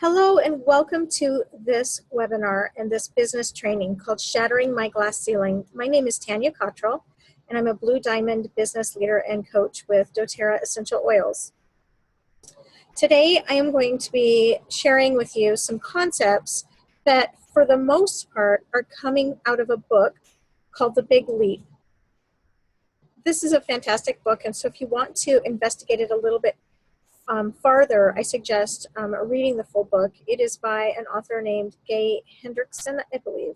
Hello and welcome to this webinar and this business training called Shattering My Glass Ceiling. My name is Tanya Cottrell and I'm a Blue Diamond business leader and coach with doTERRA Essential Oils. Today I am going to be sharing with you some concepts that for the most part are coming out of a book called The Big Leap. This is a fantastic book, and so if you want to investigate it a little bit farther, I suggest reading the full book. It is by an author named Gay Hendrickson, I believe.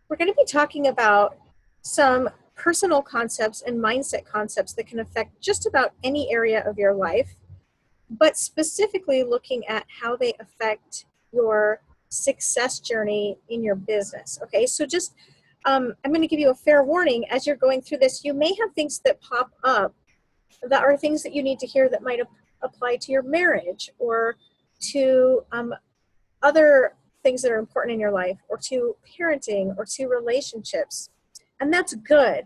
We're going to be talking about some personal concepts and mindset concepts that can affect just about any area of your life, but specifically looking at how they affect your success journey in your business. Okay, so just I'm going to give you a fair warning as you're going through this. You may have things that pop up that are things that you need to hear that might apply to your marriage or to other things that are important in your life, or to parenting, or to relationships. And that's good.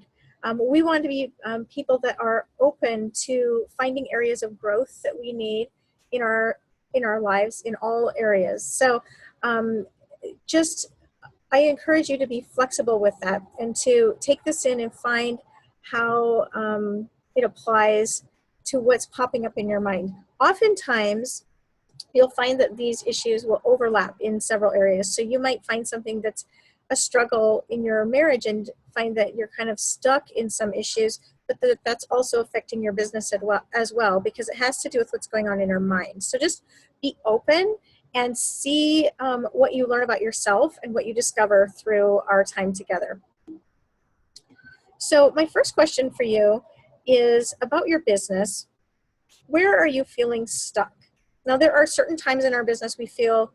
We want to be people that are open to finding areas of growth that we need in our lives in all areas. So I encourage you to be flexible with that and to take this in and find how it applies to what's popping up in your mind. Oftentimes, you'll find that these issues will overlap in several areas. So you might find something that's a struggle in your marriage and find that you're kind of stuck in some issues, but that's also affecting your business as well, because it has to do with what's going on in your mind. So just be open and see what you learn about yourself and what you discover through our time together. So my first question for you is about your business. Where are you feeling stuck? Now, there are certain times in our business we feel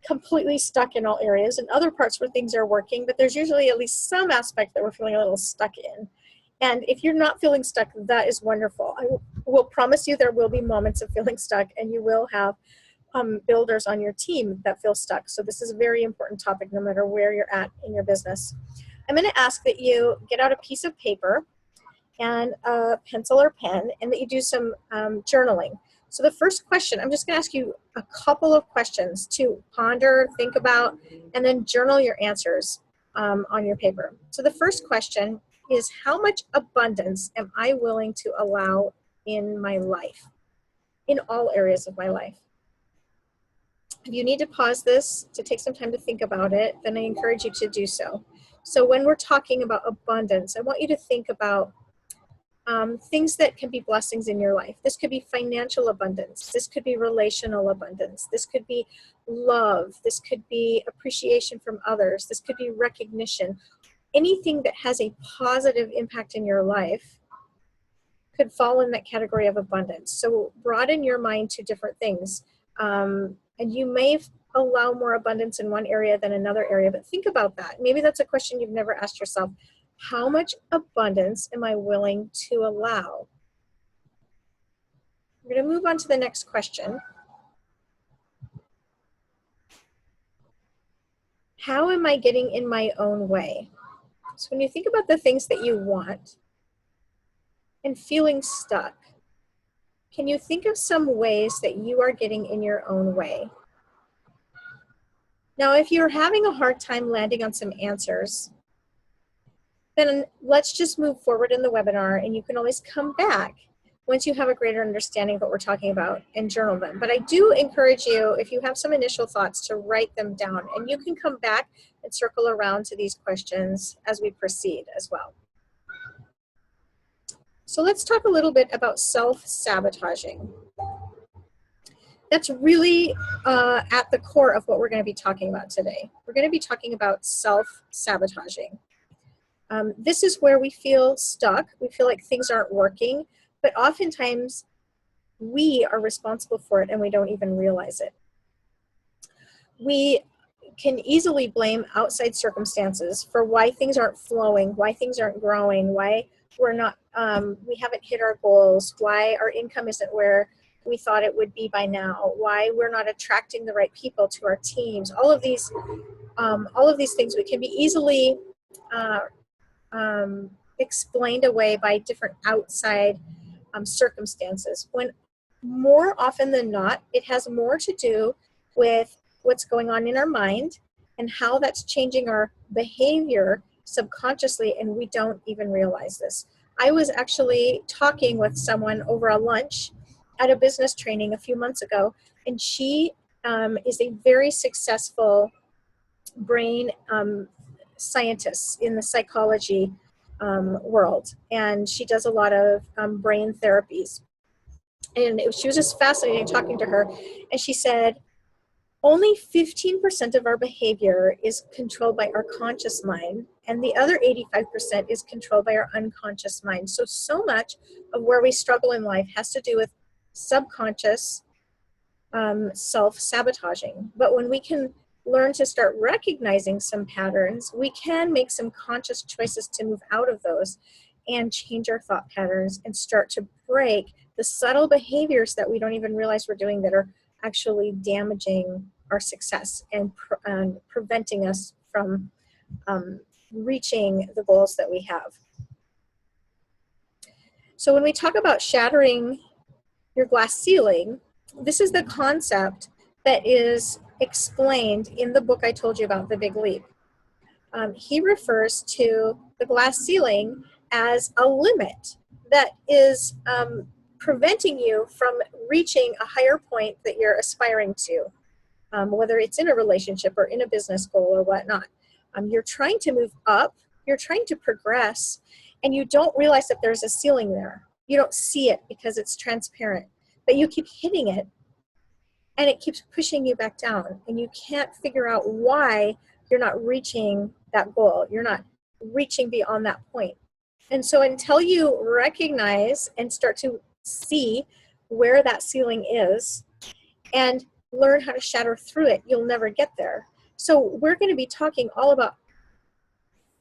completely stuck in all areas, and other parts where things are working, but there's usually at least some aspect that we're feeling a little stuck in. And if you're not feeling stuck, that is wonderful. I will promise you there will be moments of feeling stuck, and you will have builders on your team that feel stuck. So this is a very important topic no matter where you're at in your business. I'm going to ask that you get out a piece of paper and a pencil or pen, and that you do some journaling. So the first question, I'm just going to ask you a couple of questions to ponder, think about, and then journal your answers on your paper. So the first question is, how much abundance am I willing to allow in my life, in all areas of my life? If you need to pause this to take some time to think about it, then I encourage you to do so. So when we're talking about abundance, I want you to think about things that can be blessings in your life. This could be financial abundance. This could be relational abundance. This could be love. This could be appreciation from others. This could be recognition. Anything that has a positive impact in your life could fall in that category of abundance. So broaden your mind to different things. And you may allow more abundance in one area than another area, but think about that. Maybe that's a question you've never asked yourself. How much abundance am I willing to allow? We're going to move on to the next question. How am I getting in my own way? So when you think about the things that you want and feeling stuck, can you think of some ways that you are getting in your own way? Now, if you're having a hard time landing on some answers, then let's just move forward in the webinar, and you can always come back once you have a greater understanding of what we're talking about and journal them. But I do encourage you, if you have some initial thoughts, to write them down, and you can come back and circle around to these questions as we proceed as well. So let's talk a little bit about self-sabotaging. That's really at the core of what we're going to be talking about today. We're going to be talking about self-sabotaging. This is where we feel stuck. We feel like things aren't working, but oftentimes we are responsible for it and we don't even realize it. We can easily blame outside circumstances for why things aren't flowing, why things aren't growing, why we're not, we haven't hit our goals, why our income isn't where we thought it would be by now, why we're not attracting the right people to our teams. All of these things we can be easily explained away by different outside circumstances, when more often than not, it has more to do with what's going on in our mind and how that's changing our behavior subconsciously, and we don't even realize this. I was actually talking with someone over a lunch at a business training a few months ago, and she is a very successful brain scientist in the psychology world, and she does a lot of brain therapies. And she was just fascinating talking to her. And she said, only 15% of our behavior is controlled by our conscious mind, and the other 85% is controlled by our unconscious mind. So much of where we struggle in life has to do with subconscious self-sabotaging. But when we can learn to start recognizing some patterns, we can make some conscious choices to move out of those and change our thought patterns and start to break the subtle behaviors that we don't even realize we're doing that are actually damaging our success and preventing us from reaching the goals that we have. So when we talk about shattering your glass ceiling, this is the concept that is explained in the book I told you about, The Big Leap. He refers to the glass ceiling as a limit that is preventing you from reaching a higher point that you're aspiring to, whether it's in a relationship or in a business goal or whatnot. You're trying to move up, you're trying to progress, and you don't realize that there's a ceiling there. You don't see it because it's transparent, but you keep hitting it and it keeps pushing you back down, and you can't figure out why you're not reaching that goal. You're not reaching beyond that point. And so until you recognize and start to see where that ceiling is and learn how to shatter through it, you'll never get there. So we're going to be talking all about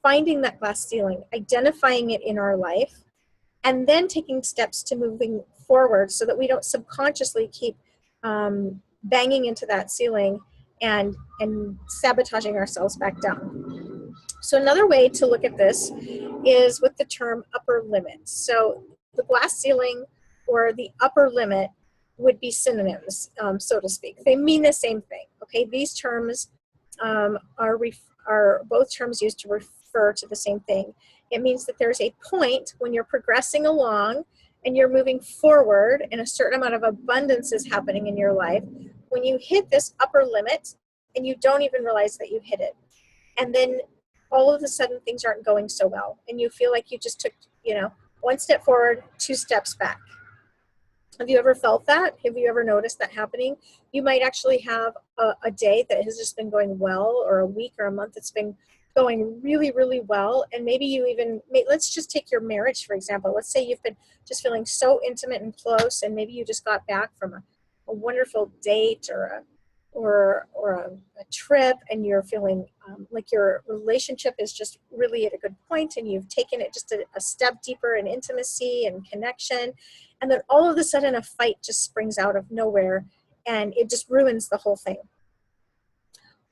finding that glass ceiling, identifying it in our life, and then taking steps to moving forward so that we don't subconsciously keep banging into that ceiling and sabotaging ourselves back down. So another way to look at this is with the term upper limit. So the glass ceiling or the upper limit would be synonyms, so to speak. They mean the same thing. Okay, these terms are both terms used to refer to the same thing. It means that there's a point when you're progressing along and you're moving forward and a certain amount of abundance is happening in your life when you hit this upper limit and you don't even realize that you hit it. And then all of a sudden things aren't going so well and you feel like you just took, one step forward, two steps back. Have you ever felt that? Have you ever noticed that happening? You might actually have a day that has just been going well, or a week or a month that's been going really, really well. And maybe you even, let's just take your marriage, for example. Let's say you've been just feeling so intimate and close, and maybe you just got back from a wonderful date or a trip, and you're feeling like your relationship is just really at a good point, and you've taken it just a step deeper in intimacy and connection. And then all of a sudden a fight just springs out of nowhere and it just ruins the whole thing.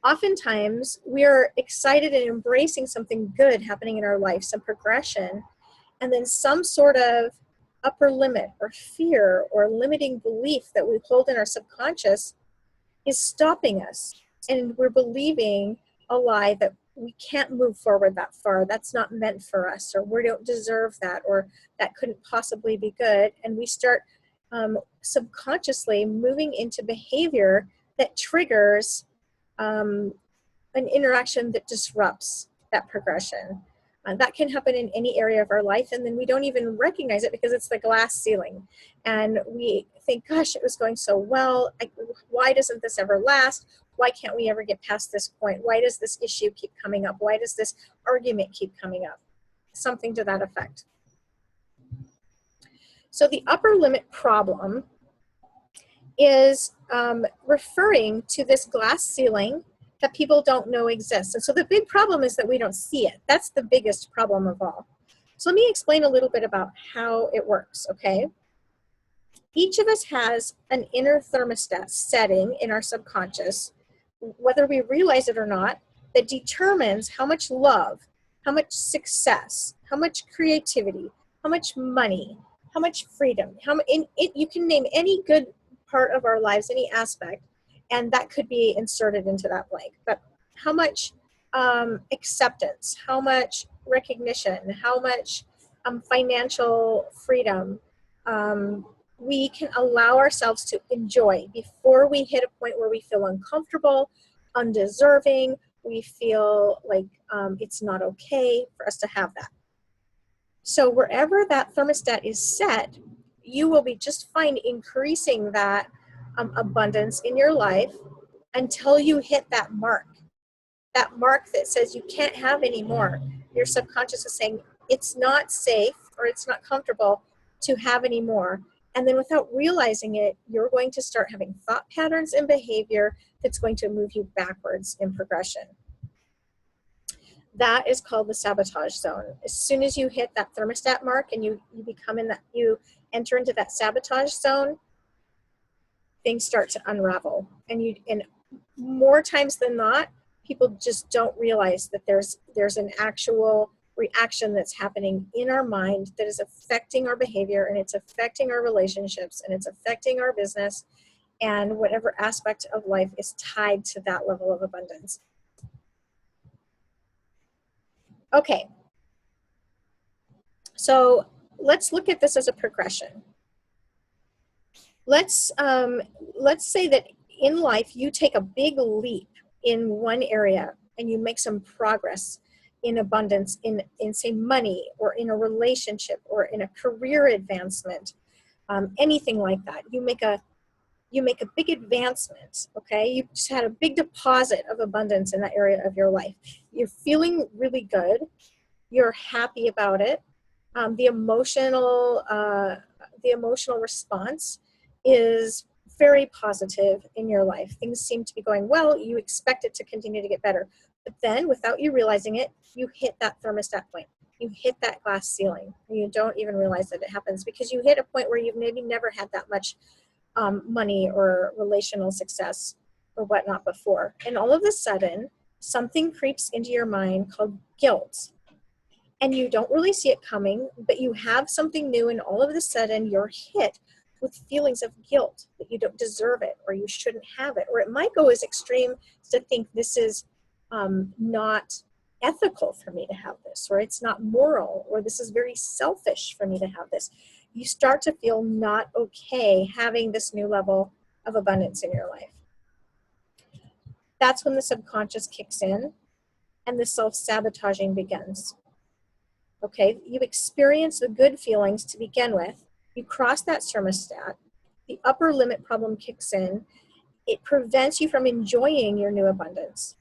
Oftentimes we are excited and embracing something good happening in our life, some progression, and then some sort of upper limit or fear or limiting belief that we hold in our subconscious is stopping us. And we're believing a lie that we can't move forward that far. That's not meant for us, or we don't deserve that, or that couldn't possibly be good. And we start subconsciously moving into behavior that triggers an interaction that disrupts that progression. That can happen in any area of our life, and then we don't even recognize it because it's the glass ceiling. And we think, gosh, it was going so well. Why doesn't this ever last? Why can't we ever get past this point? Why does this issue keep coming up? Why does this argument keep coming up? Something to that effect. So the upper limit problem is referring to this glass ceiling that people don't know exists. And so the big problem is that we don't see it. That's the biggest problem of all. So let me explain a little bit about how it works, okay? Each of us has an inner thermostat setting in our subconscious, whether we realize it or not, that determines how much love, how much success, how much creativity, how much money, how much freedom, you can name any good part of our lives, any aspect, and that could be inserted into that blank. But how much acceptance, how much recognition, how much financial freedom we can allow ourselves to enjoy before we hit a point where we feel uncomfortable, undeserving, we feel like it's not okay for us to have that. So wherever that thermostat is set, you will be just fine increasing that abundance in your life until you hit that mark that says you can't have any more. Your subconscious is saying it's not safe or it's not comfortable to have any more. And then without realizing it, you're going to start having thought patterns and behavior that's going to move you backwards in progression. That is called the sabotage zone. As soon as you hit that thermostat mark and you enter into that sabotage zone, things start to unravel. And more times than not, people just don't realize that there's an actual reaction that's happening in our mind that is affecting our behavior, and it's affecting our relationships, and it's affecting our business, and whatever aspect of life is tied to that level of abundance. Okay, so let's look at this as a progression. Let's say that in life you take a big leap in one area and you make some progress in abundance in say money, or in a relationship, or in a career advancement, anything like that. You make a big advancement, okay? You just had a big deposit of abundance in that area of your life. You're feeling really good. You're happy about it. The emotional response is very positive in your life. Things seem to be going well. You expect it to continue to get better. But then, without you realizing it, you hit that thermostat point. You hit that glass ceiling. And you don't even realize that it happens because you hit a point where you've maybe never had that much money or relational success or whatnot before. And all of a sudden, something creeps into your mind called guilt. And you don't really see it coming, but you have something new, and all of a sudden you're hit with feelings of guilt that you don't deserve it, or you shouldn't have it. Or it might go as extreme as to think this is not ethical for me to have this, or it's not moral, or this is very selfish for me to have this. You start to feel not okay having this new level of abundance in your life. That's when the subconscious kicks in and the self-sabotaging begins. Okay, you experience the good feelings to begin with. You cross that thermostat. The upper limit problem kicks in. It prevents you from enjoying your new abundance.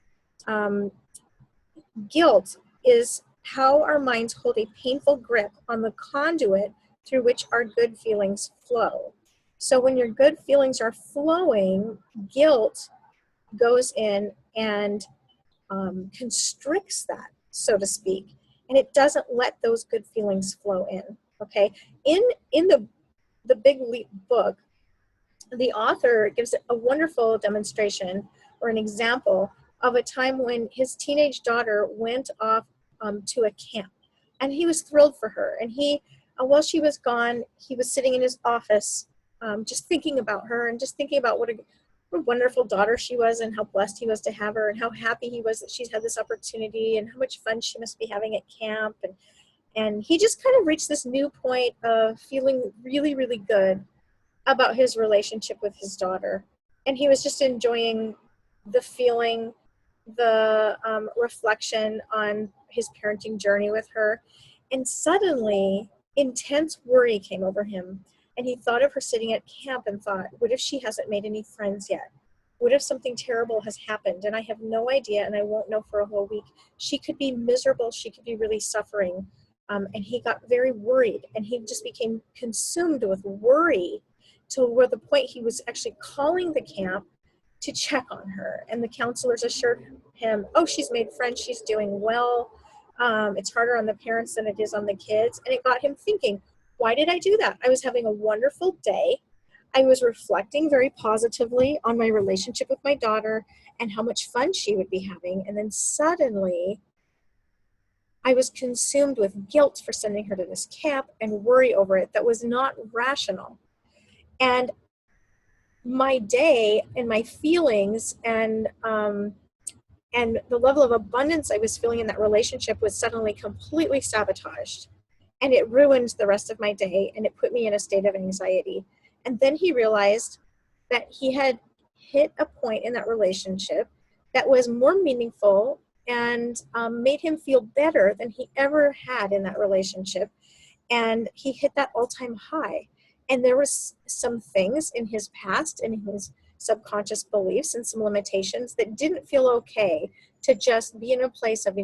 Guilt is how our minds hold a painful grip on the conduit through which our good feelings flow. So when your good feelings are flowing, guilt goes in and constricts that, so to speak, and it doesn't let those good feelings flow in. Okay, in the Big Leap book, the author gives a wonderful demonstration or an example of a time when his teenage daughter went off to a camp, and he was thrilled for her. And he, while she was gone, he was sitting in his office just thinking about her, and just thinking about what a wonderful daughter she was, and how blessed he was to have her, and how happy he was that she's had this opportunity, and how much fun she must be having at camp. And he just kind of reached this new point of feeling really, really good about his relationship with his daughter. And he was just enjoying the feeling, the reflection on his parenting journey with her. And suddenly, intense worry came over him. And he thought of her sitting at camp and thought, what if she hasn't made any friends yet? What if something terrible has happened and I have no idea, and I won't know for a whole week? She could be miserable. She could be really suffering. And he got very worried, and he just became consumed with worry to where the point he was actually calling the camp to check on her. And the counselors assured him, oh, she's made friends. She's doing well. It's harder on the parents than it is on the kids. And it got him thinking, why did I do that? I was having a wonderful day. I was reflecting very positively on my relationship with my daughter and how much fun she would be having. And then suddenly I was consumed with guilt for sending her to this camp and worry over it that was not rational. And my day and my feelings and the level of abundance I was feeling in that relationship was suddenly completely sabotaged. And it ruined the rest of my day, and it put me in a state of anxiety. And then he realized that he had hit a point in that relationship that was more meaningful and made him feel better than he ever had in that relationship. And he hit that all-time high. And there was some things in his past and his subconscious beliefs and some limitations that didn't feel okay to just be in a place of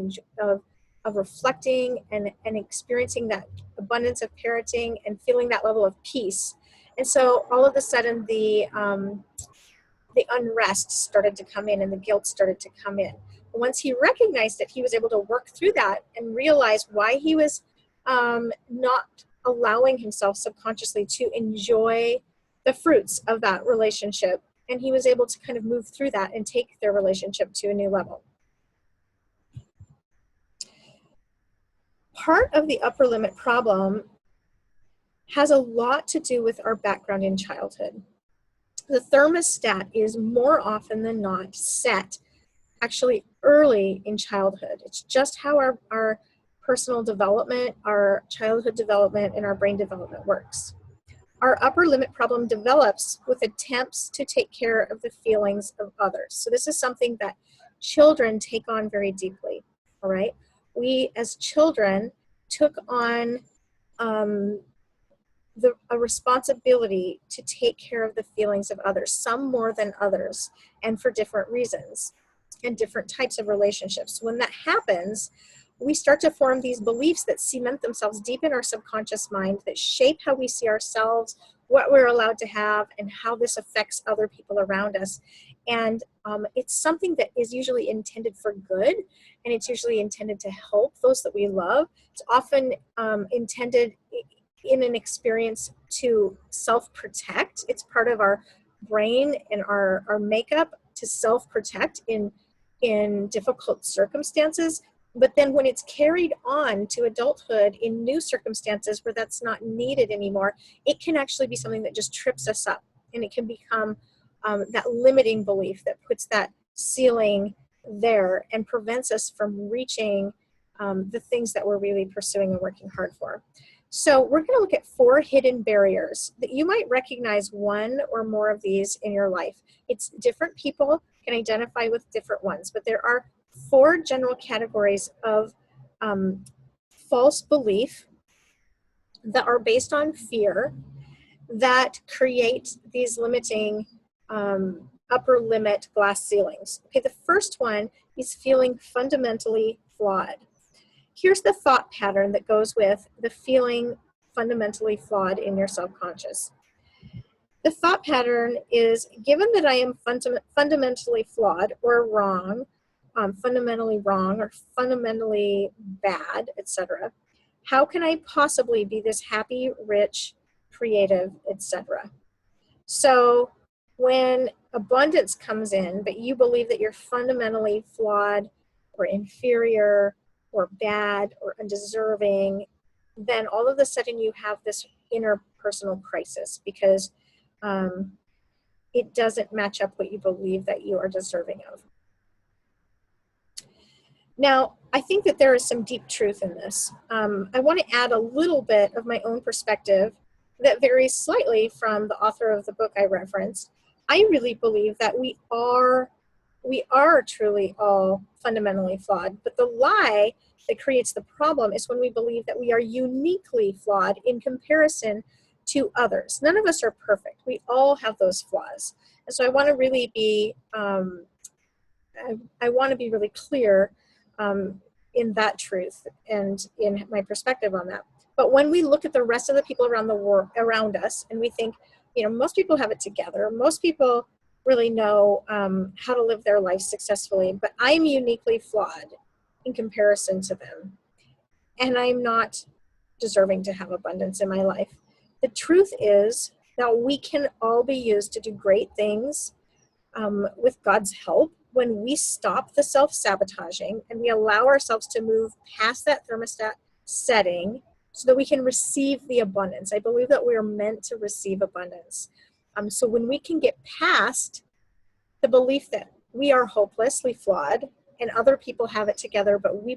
reflecting and experiencing that abundance of parenting and feeling that level of peace. And so all of a sudden the unrest started to come in and the guilt started to come in. Once he recognized it, he was able to work through that and realize why he was not allowing himself subconsciously to enjoy the fruits of that relationship. And he was able to kind of move through that and take their relationship to a new level. Part of the upper limit problem has a lot to do with our background in childhood. The thermostat is more often than not set actually early in childhood. It's just how our personal development, our childhood development, and our brain development works. Our upper limit problem develops with attempts to take care of the feelings of others. So this is something that children take on very deeply, all right? We, as children, took on a responsibility to take care of the feelings of others, some more than others, and for different reasons and different types of relationships. When that happens, we start to form these beliefs that cement themselves deep in our subconscious mind that shape how we see ourselves, what we're allowed to have, and how this affects other people around us. And it's something that is usually intended for good, and it's usually intended to help those that we love. It's often intended in an experience to self-protect. It's part of our brain and our makeup to self-protect in difficult circumstances. But then when it's carried on to adulthood in new circumstances where that's not needed anymore, it can actually be something that just trips us up. And it can become that limiting belief that puts that ceiling there and prevents us from reaching the things that we're really pursuing and working hard for. So we're going to look at 4 hidden barriers that you might recognize one or more of these in your life. It's different people can identify with different ones, but there are 4 general categories of false belief that are based on fear that create these limiting upper limit glass ceilings. Okay, the first one is feeling fundamentally flawed. Here's the thought pattern that goes with the feeling fundamentally flawed in your subconscious. The thought pattern is, given that I am fundamentally flawed or wrong, fundamentally wrong or fundamentally bad, etc., how can I possibly be this happy, rich, creative, etc.? So when abundance comes in, but you believe that you're fundamentally flawed or inferior or bad or undeserving, then all of a sudden you have this interpersonal crisis because it doesn't match up what you believe that you are deserving of. Now, I think that there is some deep truth in this. I want to add a little bit of my own perspective that varies slightly from the author of the book I referenced. I really believe that we are truly all fundamentally flawed, but the lie that creates the problem is when we believe that we are uniquely flawed in comparison to others. None of us are perfect. We all have those flaws. And so I want to really be, I want to be really clear in that truth and in my perspective on that. But when we look at the rest of the people around the world, around us, and we think, you know, most people have it together. Most people really know how to live their life successfully, but I'm uniquely flawed in comparison to them. And I'm not deserving to have abundance in my life. The truth is that we can all be used to do great things with God's help. when we stop the self-sabotaging and we allow ourselves to move past that thermostat setting so that we can receive the abundance. I believe that we are meant to receive abundance. So when we can get past the belief that we are hopelessly flawed and other people have it together, but we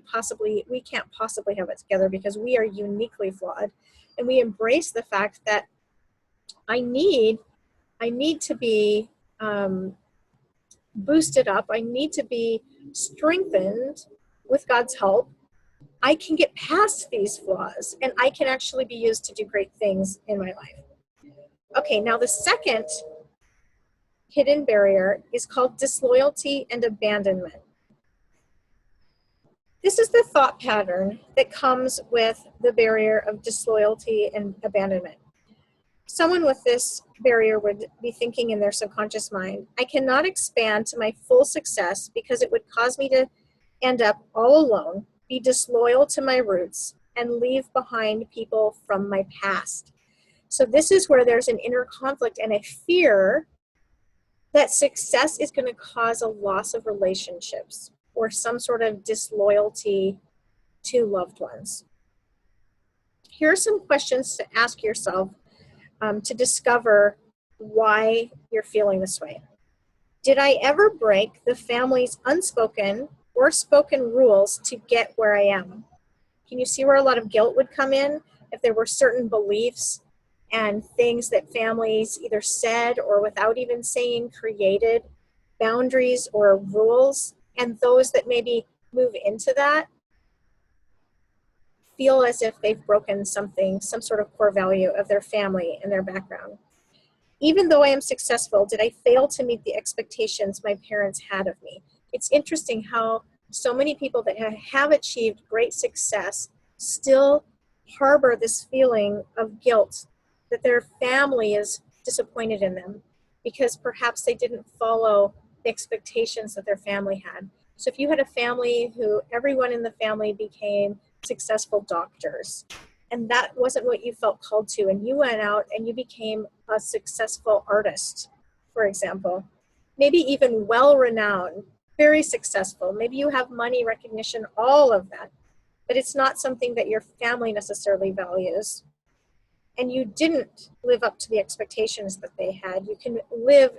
can't possibly have it together because we are uniquely flawed, and we embrace the fact that I need to be boosted up. I need to be strengthened with God's help. I can get past these flaws and I can actually be used to do great things in my life. Okay, now the second hidden barrier is called disloyalty and abandonment. This is the thought pattern that comes with the barrier of disloyalty and abandonment. Someone with this barrier would be thinking in their subconscious mind, I cannot expand to my full success because it would cause me to end up all alone, be disloyal to my roots, and leave behind people from my past. So this is where there's an inner conflict and a fear that success is going to cause a loss of relationships or some sort of disloyalty to loved ones. Here are some questions to ask yourself to discover why you're feeling this way. Did I ever break the family's unspoken or spoken rules to get where I am? Can you see where a lot of guilt would come in if there were certain beliefs and things that families either said or without even saying created boundaries or rules, and those that maybe move into that feel as if they've broken something, some sort of core value of their family and their background. Even though I am successful, did I fail to meet the expectations my parents had of me? It's interesting how so many people that have achieved great success still harbor this feeling of guilt that their family is disappointed in them because perhaps they didn't follow the expectations that their family had. So if you had a family who everyone in the family became successful doctors, and that wasn't what you felt called to, and you went out and you became a successful artist, for example, maybe even well-renowned, very successful, maybe you have money, recognition, all of that, but it's not something that your family necessarily values, and you didn't live up to the expectations that they had, you can live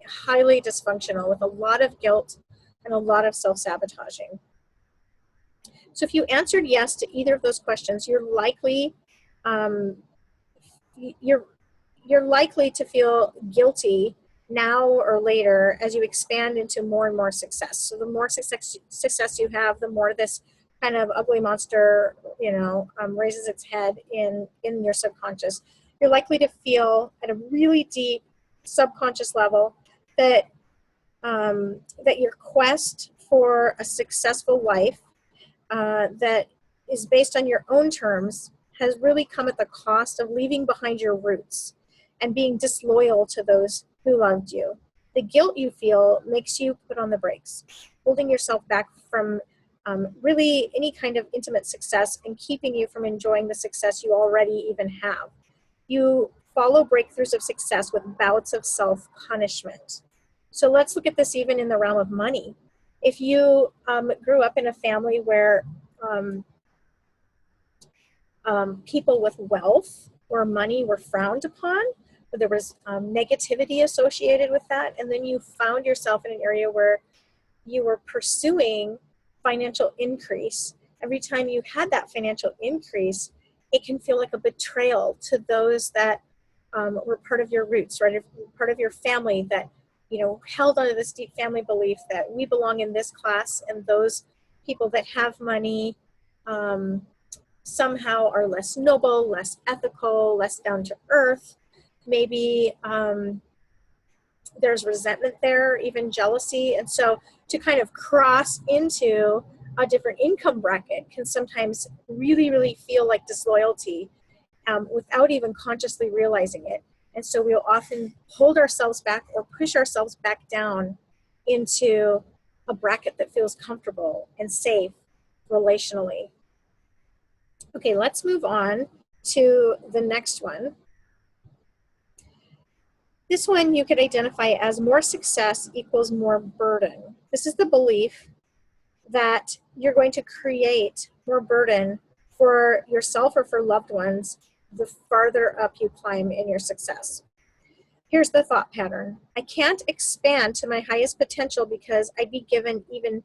highly dysfunctional with a lot of guilt and a lot of self-sabotaging. So if you answered yes to either of those questions, you're likely you're likely to feel guilty now or later as you expand into more and more success. So the more success you have, the more this kind of ugly monster, raises its head in your subconscious. You're likely to feel at a really deep subconscious level that your quest for a successful life that is based on your own terms has really come at the cost of leaving behind your roots and being disloyal to those who loved you. The guilt you feel makes you put on the brakes, holding yourself back from really any kind of intimate success and keeping you from enjoying the success you already even have. You follow breakthroughs of success with bouts of self-punishment. So let's look at this even in the realm of money. If you grew up in a family where people with wealth or money were frowned upon, where there was negativity associated with that, and then you found yourself in an area where you were pursuing financial increase, every time you had that financial increase, it can feel like a betrayal to those that were part of your roots, right? Part of your family that, held onto this deep family belief that we belong in this class, and those people that have money somehow are less noble, less ethical, less down to earth. Maybe there's resentment there, even jealousy. And so to kind of cross into a different income bracket can sometimes really, really feel like disloyalty without even consciously realizing it. And so we'll often hold ourselves back or push ourselves back down into a bracket that feels comfortable and safe relationally. Okay, let's move on to the next one. This one you could identify as more success equals more burden. This is the belief that you're going to create more burden for yourself or for loved ones the farther up you climb in your success. Here's the thought pattern. I can't expand to my highest potential because I'd be given even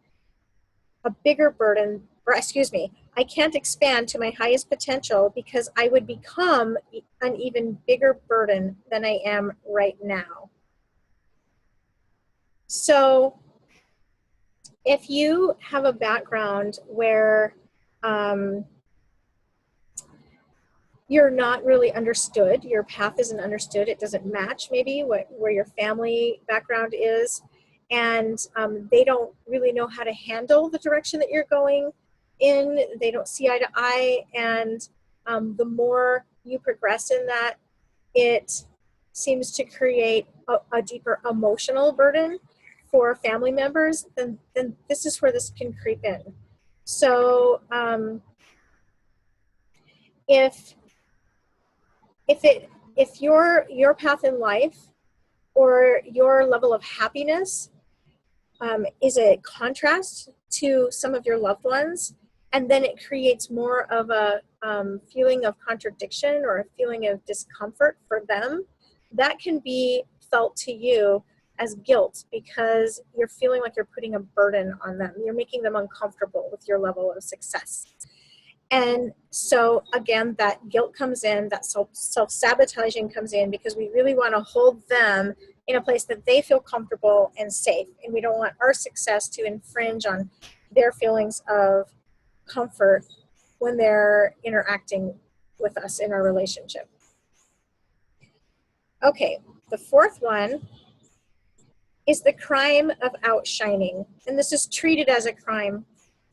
a bigger burden, or excuse me, I can't expand to my highest potential because I would become an even bigger burden than I am right now. So if you have a background where you're not really understood, your path isn't understood, it doesn't match maybe where your family background is, and they don't really know how to handle the direction that you're going in, they don't see eye to eye, and the more you progress in that, it seems to create a deeper emotional burden for family members, then this is where this can creep in. So if your path in life or your level of happiness is a contrast to some of your loved ones, and then it creates more of a feeling of contradiction or a feeling of discomfort for them, that can be felt to you as guilt because you're feeling like you're putting a burden on them. You're making them uncomfortable with your level of success. And so again, that guilt comes in, that self-sabotaging comes in, because we really want to hold them in a place that they feel comfortable and safe. And we don't want our success to infringe on their feelings of comfort when they're interacting with us in our relationship. Okay, the fourth one is the crime of outshining. And this is treated as a crime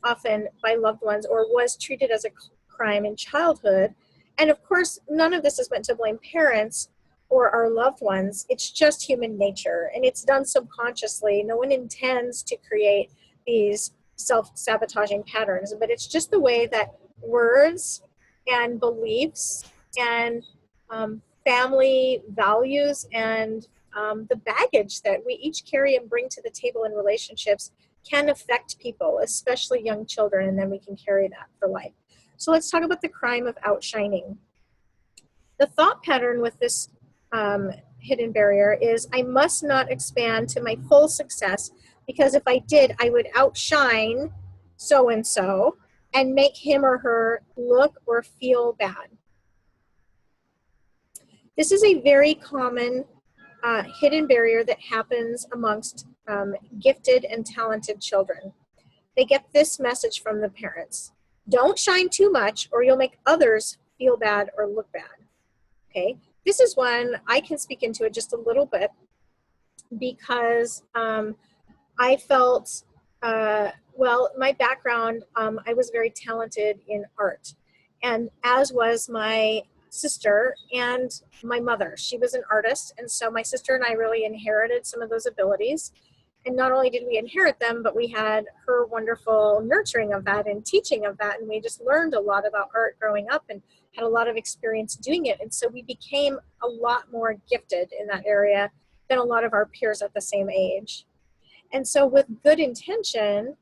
often by loved ones, or was treated as a crime in childhood. And of course, none of this is meant to blame parents or our loved ones. It's just human nature, and it's done subconsciously. No one intends to create these self-sabotaging patterns, but it's just the way that words and beliefs and family values and the baggage that we each carry and bring to the table in relationships can affect people, especially young children, and then we can carry that for life. So let's talk about the crime of outshining. The thought pattern with this hidden barrier is, I must not expand to my full success, because if I did, I would outshine so-and-so and make him or her look or feel bad. This is a very common hidden barrier that happens amongst gifted and talented children. They get this message from the parents: don't shine too much or you'll make others feel bad or look bad. Okay, this is one I can speak into it just a little bit, because I felt, well, my background, I was very talented in art, and as was my sister and my mother. She was an artist, and so my sister and I really inherited some of those abilities. And not only did we inherit them, but we had her wonderful nurturing of that and teaching of that, and we just learned a lot about art growing up and had a lot of experience doing it. And so we became a lot more gifted in that area than a lot of our peers at the same age. And so with good intention,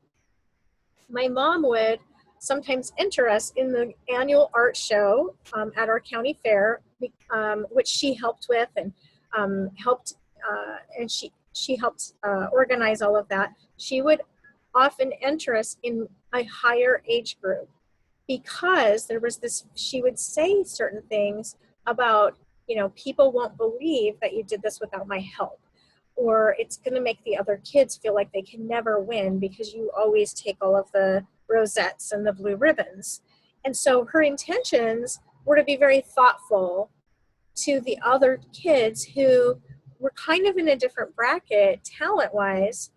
my mom would sometimes enter us in the annual art show at our county fair, which she helped with and she helped organize all of that. She would often enter us in a higher age group, because there was this, she would say certain things about, you know, people won't believe that you did this without my help, or it's going to make the other kids feel like they can never win because you always take all of the rosettes and the blue ribbons. And so her intentions were to be very thoughtful to the other kids who were kind of in a different bracket talent-wise,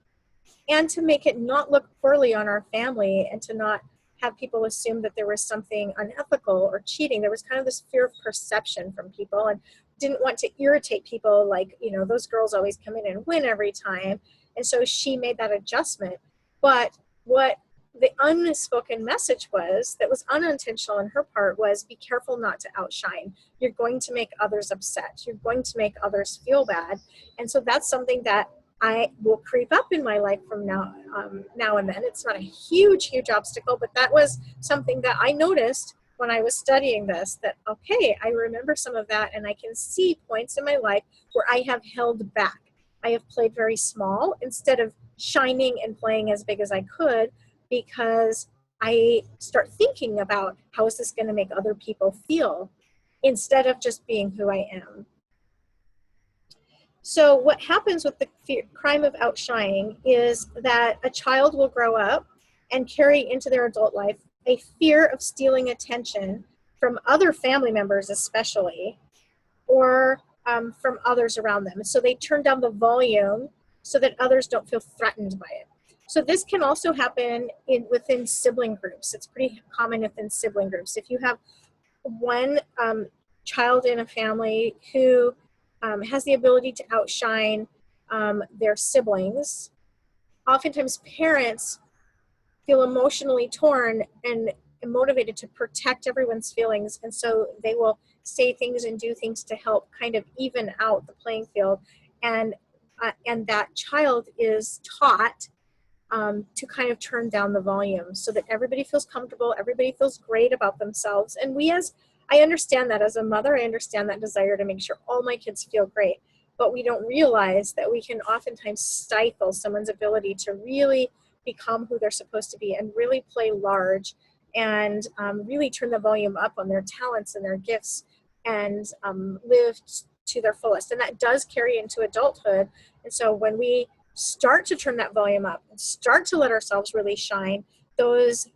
and to make it not look poorly on our family and to not have people assume that there was something unethical or cheating. There was kind of this fear of perception from people, and didn't want to irritate people, like, you know, those girls always come in and win every time. And so she made that adjustment. But what the unspoken message was, that was unintentional on her part, was be careful not to outshine. You're going to make others upset. You're going to make others feel bad. And so that's something that I will creep up in my life from now and then. It's not a huge obstacle, but that was something that I noticed when I was studying this, that, okay, I remember some of that, and I can see points in my life where I have held back. I have played very small instead of shining and playing as big as I could, because I start thinking about, how is this going to make other people feel, instead of just being who I am. So what happens with the crime of outshining is that a child will grow up and carry into their adult life a fear of stealing attention from other family members, especially, or from others around them. So they turn down the volume so that others don't feel threatened by it. So this can also happen within sibling groups. It's pretty common within sibling groups. If you have one child in a family who has the ability to outshine their siblings, oftentimes parents feel emotionally torn and motivated to protect everyone's feelings, and so they will say things and do things to help kind of even out the playing field, and that child is taught to kind of turn down the volume so that everybody feels comfortable, everybody feels great about themselves. And I understand that as a mother, I understand that desire to make sure all my kids feel great, but we don't realize that we can oftentimes stifle someone's ability to really become who they're supposed to be and really play large, and really turn the volume up on their talents and their gifts, and live to their fullest. And that does carry into adulthood. And so when we start to turn that volume up and start to let ourselves really shine, those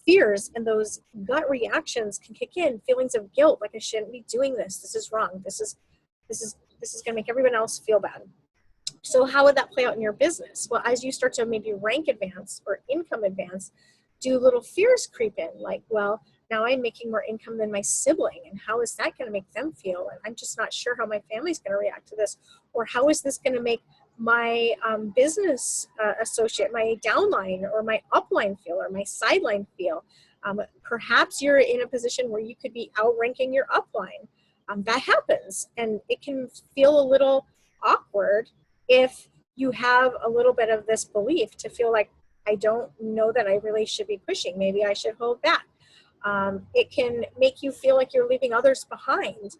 fears and those gut reactions can kick in. Feelings of guilt, like, I shouldn't be doing this. This is wrong. This is going to make everyone else feel bad. So how would that play out in your business? Well, as you start to maybe rank advance or income advance, do little fears creep in? Like, well, now I'm making more income than my sibling, and how is that going to make them feel? And I'm just not sure how my family's going to react to this. Or how is this going to make my business associate, my downline or my upline feel, or my sideline feel? Perhaps you're in a position where you could be outranking your upline. That happens, and it can feel a little awkward if you have a little bit of this belief to feel like, I don't know that I really should be pushing. Maybe I should hold back. It can make you feel like you're leaving others behind,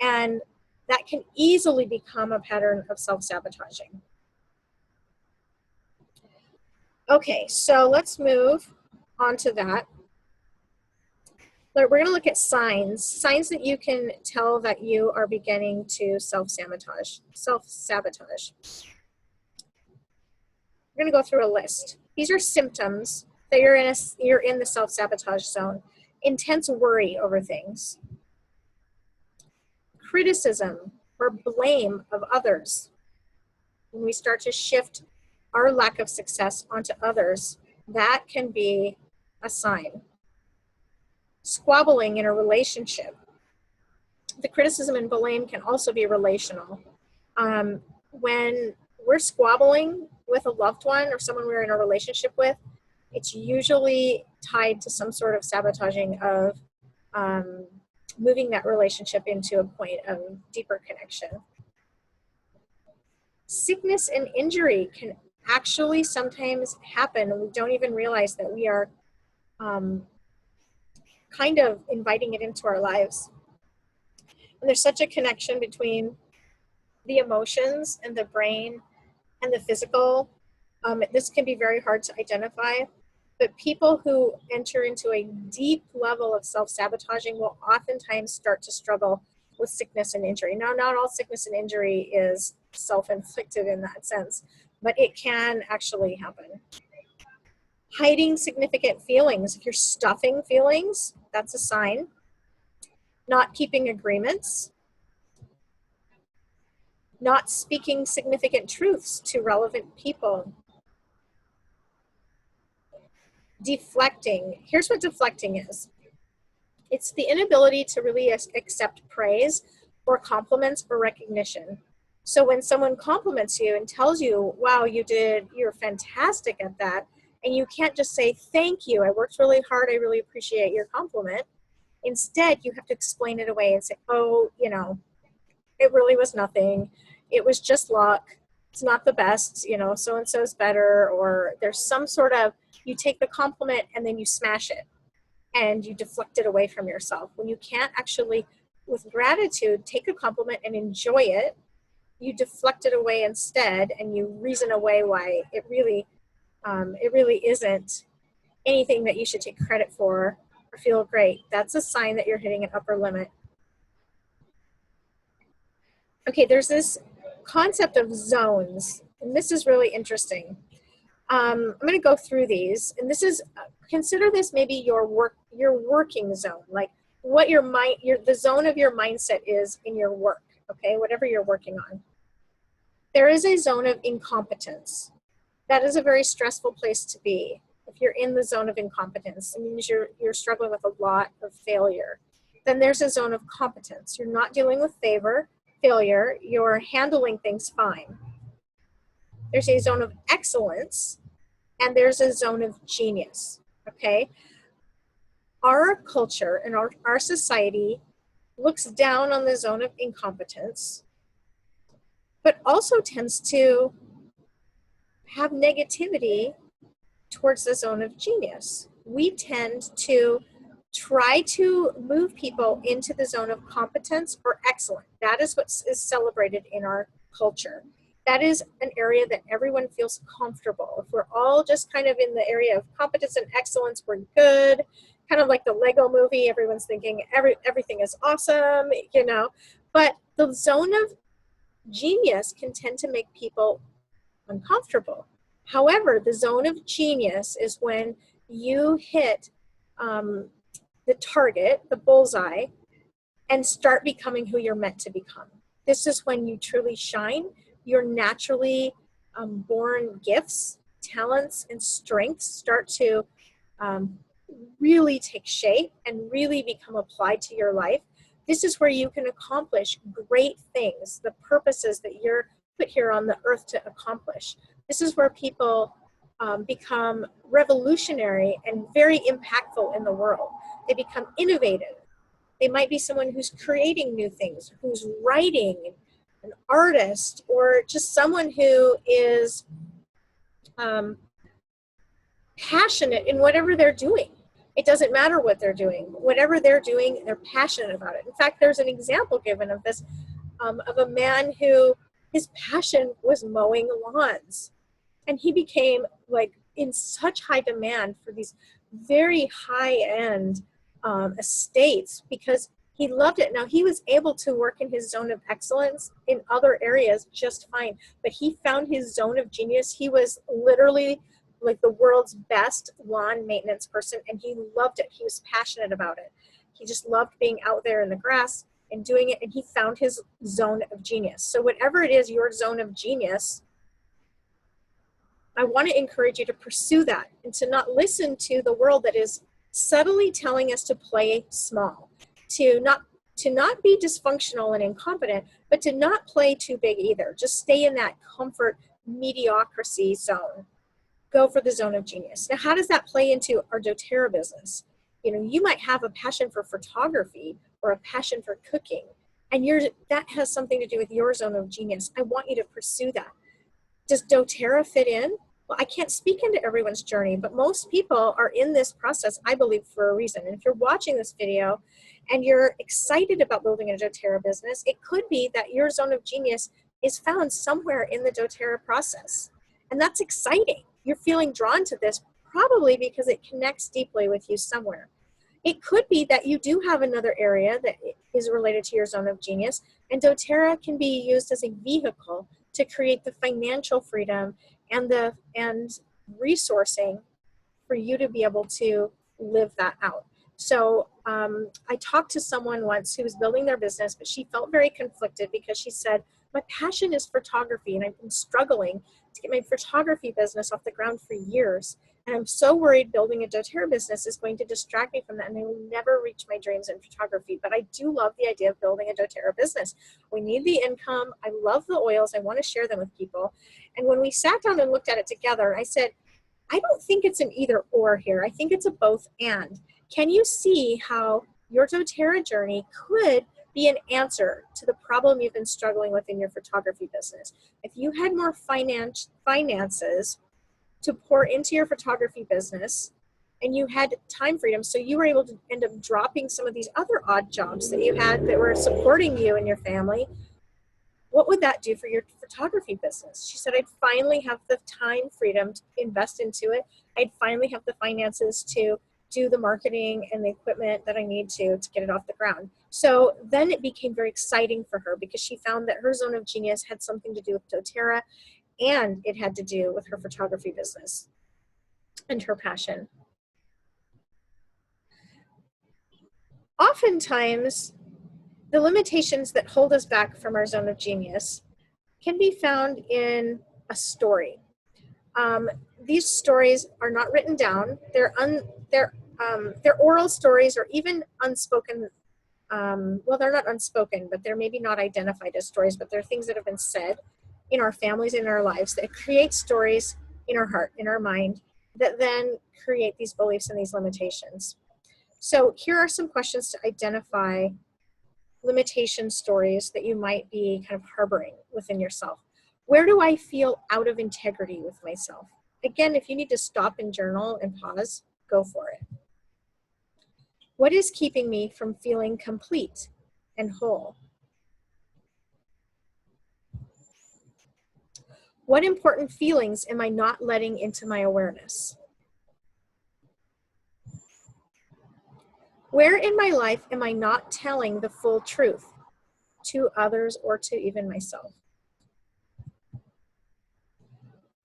and that can easily become a pattern of self-sabotaging. Okay, so let's move on to that. We're going to look at signs that you can tell that you are beginning to self-sabotage. We're going to go through a list. These are symptoms that you're in the self-sabotage zone. Intense worry over things. Criticism or blame of others. When we start to shift our lack of success onto others, that can be a sign. Squabbling in a relationship. The criticism and blame can also be relational. When we're squabbling with a loved one or someone we're in a relationship with, it's usually tied to some sort of sabotaging of moving that relationship into a point of deeper connection. Sickness and injury can actually sometimes happen, and we don't even realize that we are kind of inviting it into our lives. And there's such a connection between the emotions and the brain and the physical. This can be very hard to identify, but people who enter into a deep level of self-sabotaging will oftentimes start to struggle with sickness and injury. Now, not all sickness and injury is self-inflicted in that sense, but it can actually happen. Hiding significant feelings. If you're stuffing feelings, that's a sign. Not keeping agreements. Not speaking significant truths to relevant people. Deflecting. Here's what deflecting is. It's the inability to really accept praise or compliments or recognition. So when someone compliments you and tells you, wow, you're fantastic at that, and you can't just say, thank you, I worked really hard, I really appreciate your compliment. Instead, you have to explain it away and say, oh, it really was nothing. It was just luck. it's not the best, you know, so and so's better, or there's some sort of, you take the compliment and then you smash it and you deflect it away from yourself. When you can't actually, with gratitude, take a compliment and enjoy it, you deflect it away instead, and you reason away why it really isn't anything that you should take credit for or feel great. That's a sign that you're hitting an upper limit. Okay, there's this concept of zones, and this is really interesting. I'm going to go through these, and this is, consider this maybe your working zone, like what your mind, the zone of your mindset is in your work. Okay, whatever you're working on. There is a zone of incompetence. That is a very stressful place to be. If you're in the zone of incompetence, it means you're struggling with a lot of failure. Then there's a zone of competence. You're not dealing with failure. You're handling things fine. There's a zone of excellence, and there's a zone of genius. Okay? Our culture and our society looks down on the zone of incompetence, but also tends to have negativity towards the zone of genius. We tend to try to move people into the zone of competence or excellence. That is what is celebrated in our culture. That is an area that everyone feels comfortable. If we're all just kind of in the area of competence and excellence, we're good. Kind of like the Lego movie, everyone's thinking everything is awesome, you know. But the zone of genius can tend to make people uncomfortable. However, the zone of genius is when you hit the target, the bullseye, and start becoming who you're meant to become. This is when you truly shine. Your naturally born gifts, talents, and strengths start to really take shape and really become applied to your life. This is where you can accomplish great things, the purposes that you're put here on the earth to accomplish. This is where people become revolutionary and very impactful in the world. They become innovative. They might be someone who's creating new things, who's writing, an artist, or just someone who is passionate in whatever they're doing. It doesn't matter what they're doing. Whatever they're doing, they're passionate about it. In fact, there's an example given of this, of a man who his passion was mowing lawns. And he became like in such high demand for these very high-end estates because he loved it. Now, he was able to work in his zone of excellence in other areas just fine, but he found his zone of genius. He was literally like the world's best lawn maintenance person, and he loved it. He was passionate about it. He just loved being out there in the grass and doing it, and he found his zone of genius. So whatever it is, your zone of genius, I want to encourage you to pursue that and to not listen to the world that is subtly telling us to play small, to not be dysfunctional and incompetent, but to not play too big either. Just stay in that comfort mediocrity zone. Go for the zone of genius. Now, how does that play into our doTERRA business? You know, you might have a passion for photography or a passion for cooking, and that has something to do with your zone of genius. I want you to pursue that. Does doTERRA fit in? Well, I can't speak into everyone's journey, but most people are in this process, I believe, for a reason. And if you're watching this video and you're excited about building a doTERRA business, it could be that your zone of genius is found somewhere in the doTERRA process. And that's exciting. You're feeling drawn to this probably because it connects deeply with you somewhere. It could be that you do have another area that is related to your zone of genius, and doTERRA can be used as a vehicle to create the financial freedom and resourcing for you to be able to live that out. So I talked to someone once who was building their business, but she felt very conflicted because she said, my passion is photography, and I've been struggling to get my photography business off the ground for years. And I'm so worried building a doTERRA business is going to distract me from that, and I will never reach my dreams in photography. But I do love the idea of building a doTERRA business. We need the income. I love the oils. I want to share them with people. And when we sat down and looked at it together, I said, I don't think it's an either or here. I think it's a both and. Can you see how your doTERRA journey could be an answer to the problem you've been struggling with in your photography business. If you had more finances to pour into your photography business, and you had time freedom, so you were able to end up dropping some of these other odd jobs that you had that were supporting you and your family, what would that do for your photography business? She said, I'd finally have the time freedom to invest into it. I'd finally have the finances to do the marketing and the equipment that I need to get it off the ground. So then it became very exciting for her because she found that her zone of genius had something to do with doTERRA, and it had to do with her photography business and her passion. Oftentimes, the limitations that hold us back from our zone of genius can be found in a story. These stories are not written down. They're oral stories, or even unspoken. Well, they're not unspoken, but they're maybe not identified as stories, but they're things that have been said in our families, in our lives, that create stories in our heart, in our mind, that then create these beliefs and these limitations. So here are some questions to identify limitation stories that you might be kind of harboring within yourself. Where do I feel out of integrity with myself? Again, if you need to stop and journal and pause, go for it. What is keeping me from feeling complete and whole? What important feelings am I not letting into my awareness? Where in my life am I not telling the full truth to others or to even myself?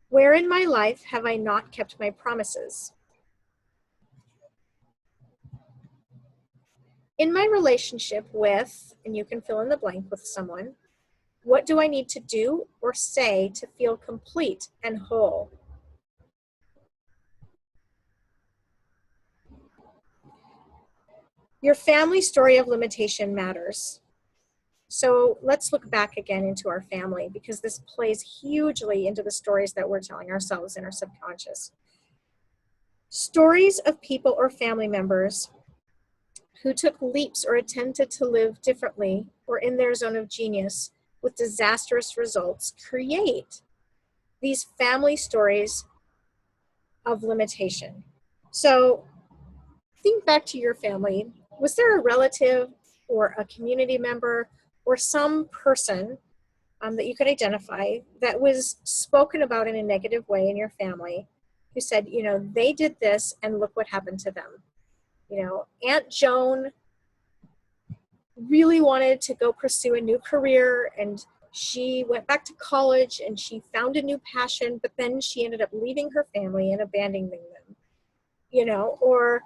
Where in my life have I not kept my promises? In my relationship with, and you can fill in the blank with someone, what do I need to do or say to feel complete and whole? Your family story of limitation matters. So let's look back again into our family, because this plays hugely into the stories that we're telling ourselves in our subconscious. Stories of people or family members who took leaps or attempted to live differently or in their zone of genius with disastrous results create these family stories of limitation. So think back to your family. Was there a relative or a community member or some person that you could identify that was spoken about in a negative way in your family, who said, you know, they did this and look what happened to them? You know, Aunt Joan really wanted to go pursue a new career, and she went back to college and she found a new passion, but then she ended up leaving her family and abandoning them, you know. Or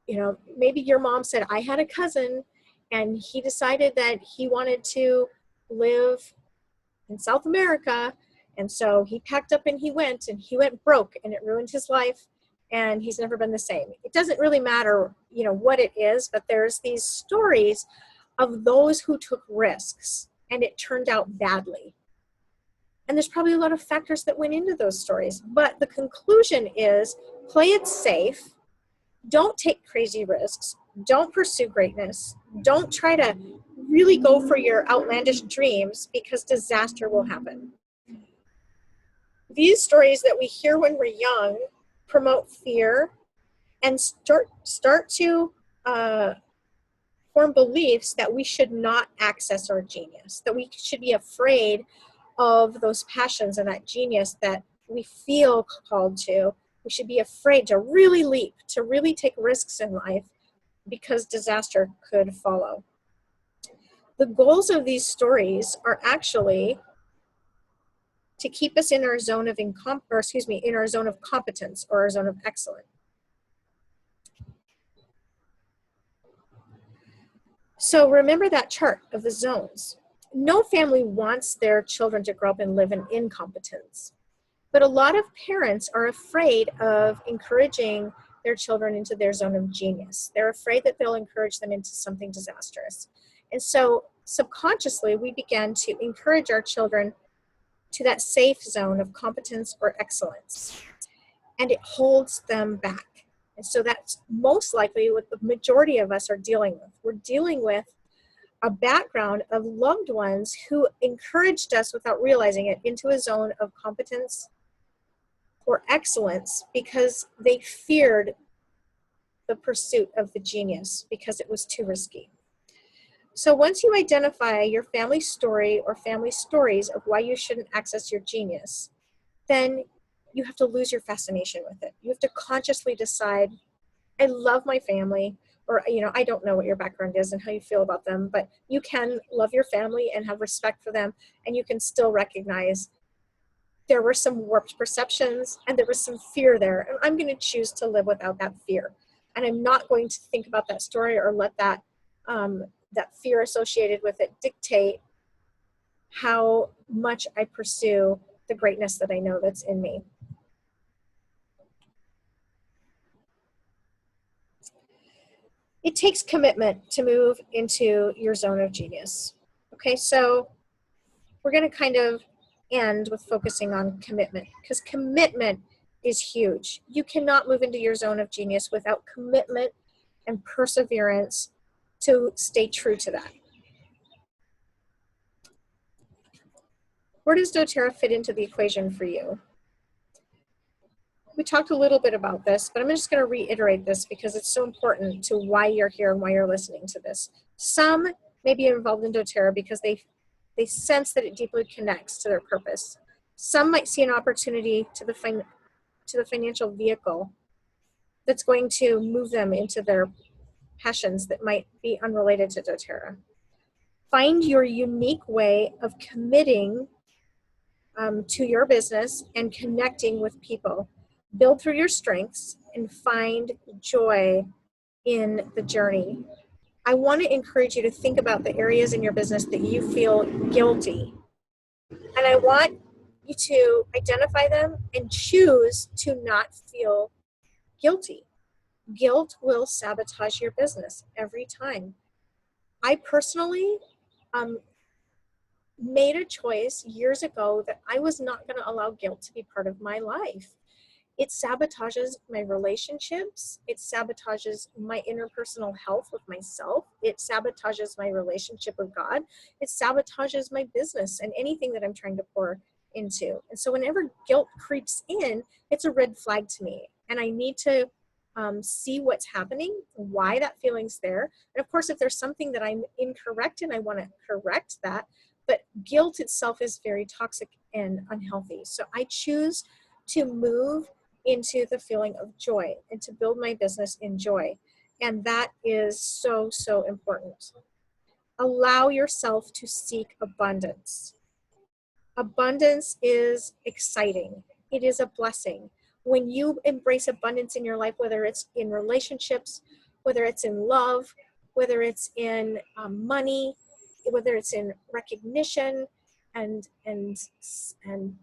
you know, maybe your mom said, I had a cousin and he decided that he wanted to live in South America, and so he packed up and he went broke, and it ruined his life, and he's never been the same. It doesn't really matter, you know, what it is, but there's these stories of those who took risks and it turned out badly. And there's probably a lot of factors that went into those stories, but the conclusion is play it safe. Don't take crazy risks. Don't pursue greatness. Don't try to really go for your outlandish dreams, because disaster will happen. These stories that we hear when we're young promote fear and start to form beliefs that we should not access our genius, that we should be afraid of those passions and that genius that we feel called to. We should be afraid to really leap, to really take risks in life, because disaster could follow. The goals of these stories are actually to keep us in our zone of in our zone of competence, or our zone of excellence. So remember that chart of the zones. No family wants their children to grow up and live in incompetence. But a lot of parents are afraid of encouraging their children into their zone of genius. They're afraid that they'll encourage them into something disastrous. And so subconsciously, we began to encourage our children to that safe zone of competence or excellence. And it holds them back. And so that's most likely what the majority of us are dealing with. We're dealing with a background of loved ones who encouraged us without realizing it into a zone of competence or excellence because they feared the pursuit of the genius because it was too risky. So once you identify your family story or family stories of why you shouldn't access your genius, then you have to lose your fascination with it. You have to consciously decide, I love my family, or, I don't know what your background is and how you feel about them, but you can love your family and have respect for them, and you can still recognize there were some warped perceptions and there was some fear there, and I'm going to choose to live without that fear. And I'm not going to think about that story or let that that fear associated with it dictate how much I pursue the greatness that I know that's in me. It takes commitment to move into your zone of genius. Okay, so we're going to kind of end with focusing on commitment, because commitment is huge. You cannot move into your zone of genius without commitment and perseverance to stay true to that. Where does doTERRA fit into the equation for you? We talked a little bit about this, but I'm just going to reiterate this because it's so important to why you're here and why you're listening to this. Some may be involved in doTERRA because they sense that it deeply connects to their purpose. Some might see an opportunity to the financial vehicle that's going to move them into their passions that might be unrelated to doTERRA. Find your unique way of committing to your business and connecting with people. Build through your strengths and find joy in the journey. I want to encourage you to think about the areas in your business that you feel guilty. And I want you to identify them and choose to not feel guilty. Guilt will sabotage your business every time. I personally made a choice years ago that I was not going to allow guilt to be part of my life. It sabotages my relationships. It sabotages my interpersonal health with myself. It sabotages my relationship with God. It sabotages my business and anything that I'm trying to pour into. And so whenever guilt creeps in, it's a red flag to me. And I need to see what's happening, why that feeling's there. And of course, if there's something that I'm incorrect in, I want to correct that. But guilt itself is very toxic and unhealthy. So I choose to move into the feeling of joy and to build my business in joy. And that is so, so important. Allow yourself to seek abundance. Abundance is exciting. It is a blessing. When you embrace abundance in your life, whether it's in relationships, whether it's in love, whether it's in money, whether it's in recognition and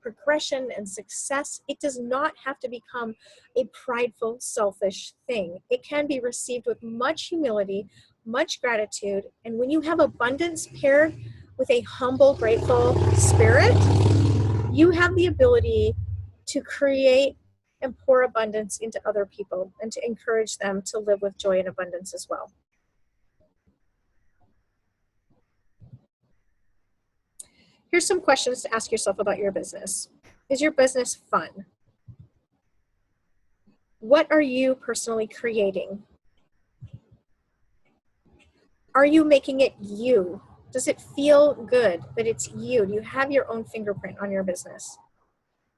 progression and success, it does not have to become a prideful, selfish thing. It can be received with much humility, much gratitude, and when you have abundance paired with a humble, grateful spirit, you have the ability to create and pour abundance into other people and to encourage them to live with joy and abundance as well. Here's some questions to ask yourself about your business. Is your business fun? What are you personally creating? Are you making it you? Does it feel good that it's you? Do you have your own fingerprint on your business?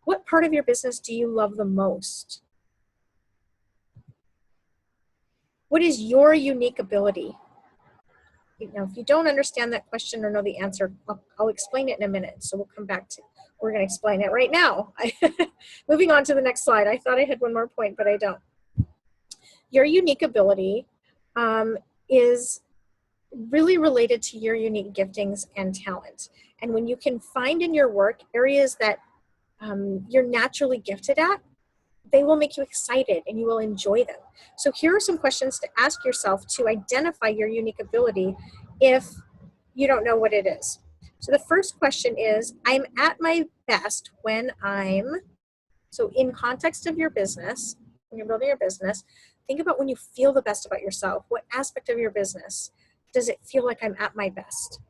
What part of your business do you love the most? What is your unique ability? Now, if you don't understand that question or know the answer, I'll explain it in a minute. So we'll come back to, we're going to explain it right now. Moving on to the next slide. I thought I had one more point, but I don't. Your unique ability is really related to your unique giftings and talent. And when you can find in your work areas that you're naturally gifted at, they will make you excited and you will enjoy them. So here are some questions to ask yourself to identify your unique ability if you don't know what it is. So the first question is, I'm at my best when I'm, so in context of your business, when you're building your business, Think about when you feel the best about yourself. What aspect of your business does it feel like I'm at my best?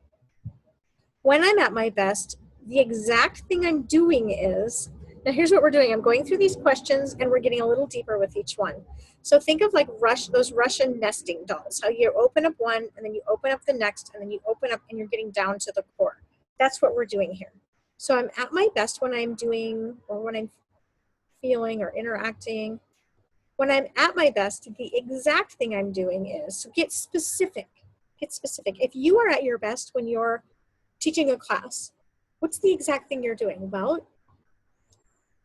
When I'm at my best, the exact thing I'm doing is, now here's what we're doing. I'm going through these questions and we're getting a little deeper with each one. So think of like those Russian nesting dolls, how you open up one and then you open up the next and then you open up and you're getting down to the core. That's what we're doing here. So I'm at my best when I'm doing, or when I'm feeling or interacting. When I'm at my best, the exact thing I'm doing is, so get specific. Get specific. If you are at your best when you're teaching a class, what's the exact thing you're doing? Well,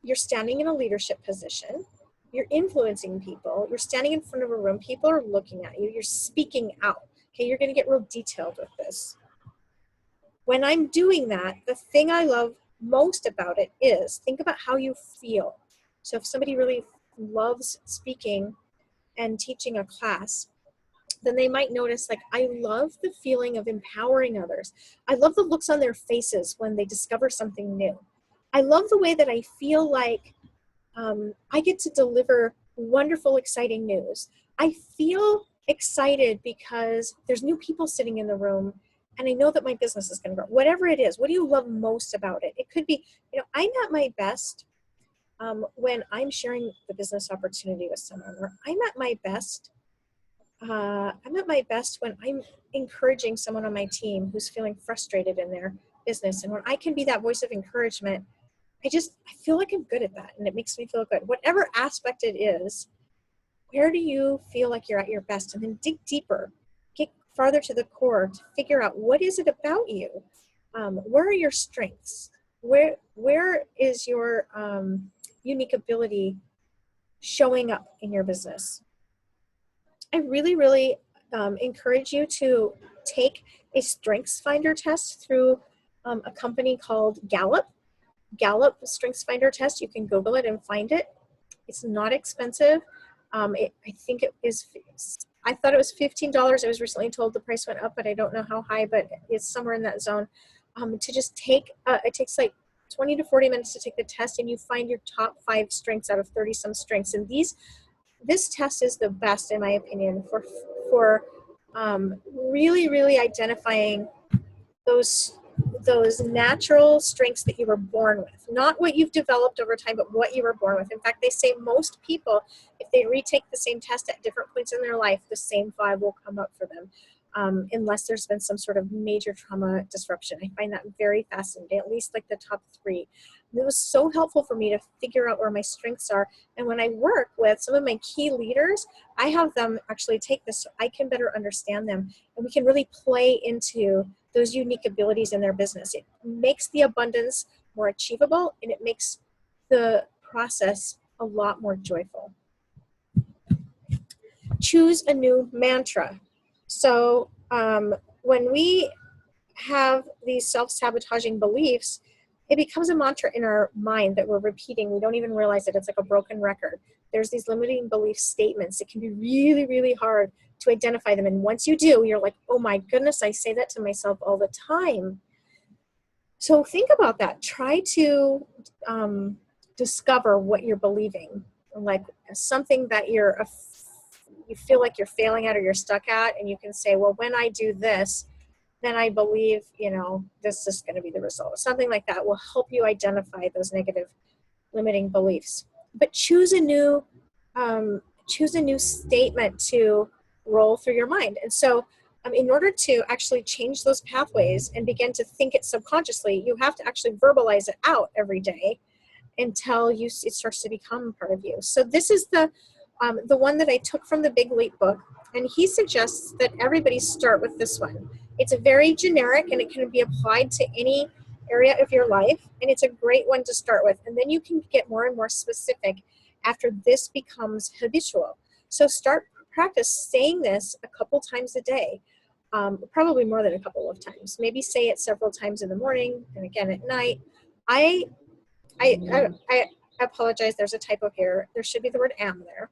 you're standing in a leadership position, you're influencing people, you're standing in front of a room, people are looking at you, you're speaking out. Okay, you're gonna get real detailed with this. When I'm doing that, the thing I love most about it is, think about how you feel. So if somebody really loves speaking and teaching a class, then they might notice, like, I love the feeling of empowering others. I love the looks on their faces when they discover something new. I love the way that I feel like I get to deliver wonderful, exciting news. I feel excited because there's new people sitting in the room and I know that my business is going to grow. Whatever it is, what do you love most about it? It could be, I'm at my best when I'm sharing the business opportunity with someone, or I'm at my best when I'm encouraging someone on my team who's feeling frustrated in their business. And when I can be that voice of encouragement, I feel like I'm good at that, and it makes me feel good. Whatever aspect it is, where do you feel like you're at your best? And then dig deeper, get farther to the core to figure out, what is it about you? Where are your strengths? Where is your unique ability showing up in your business? I really, really encourage you to take a Strengths Finder test through a company called Gallup. Gallup Strengths Finder test. You can Google it and find it. It's not expensive. I think it is. I thought it was $15. I was recently told the price went up, but I don't know how high. But it's somewhere in that zone. To just take. It takes like 20 to 40 minutes to take the test, and you find your top 5 strengths out of 30 some strengths. And this test is the best, in my opinion, for really, really identifying those natural strengths that you were born with, not what you've developed over time, but what you were born with. In fact, they say most people, if they retake the same test at different points in their life, the same 5 will come up for them, unless there's been some sort of major trauma disruption. I find that very fascinating, at least like the top 3. It was so helpful for me to figure out where my strengths are. And when I work with some of my key leaders, I have them actually take this so I can better understand them, and we can really play into those unique abilities in their business. It makes the abundance more achievable, and it makes the process a lot more joyful. Choose a new mantra. So when we have these self-sabotaging beliefs, it becomes a mantra in our mind that we're repeating. We don't even realize it. It's like a broken record. There's these limiting belief statements. It can be really, really hard to identify them. And once you do, you're like, oh my goodness, I say that to myself all the time. So think about that. Try to discover what you're believing, like something that you feel like you're failing at or you're stuck at. And you can say, well, when I do this, then I believe, this is going to be the result. Something like that will help you identify those negative limiting beliefs. But choose a new statement to roll through your mind. And so in order to actually change those pathways and begin to think it subconsciously, you have to actually verbalize it out every day until it starts to become part of you. So this is the one that I took from the Big Leap book, and he suggests that everybody start with this one. It's a very generic, and it can be applied to any area of your life, and it's a great one to start with. And then you can get more and more specific after this becomes habitual. So practice saying this a couple times a day, probably more than a couple of times. Maybe say it several times in the morning and again at night. I apologize, there's a typo here. There should be the word am there.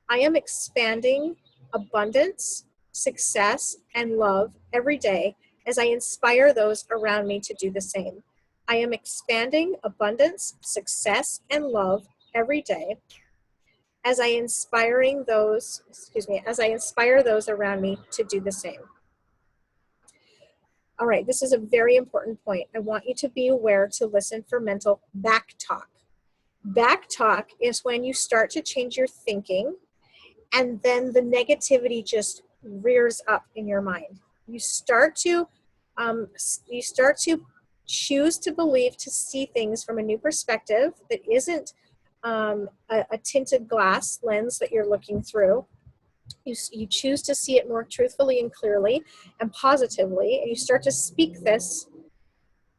I am expanding abundance, success, and love every day as I inspire those around me to do the same. I am expanding abundance, success, and love every day as I inspire those around me to do the same. All right, this is a very important point. I want you to be aware to listen for mental back talk. Back talk is when you start to change your thinking and then the negativity just rears up in your mind. You start to choose to believe, to see things from a new perspective that isn't a tinted glass lens that you're looking through. You choose to see it more truthfully and clearly and positively, and you start to speak this.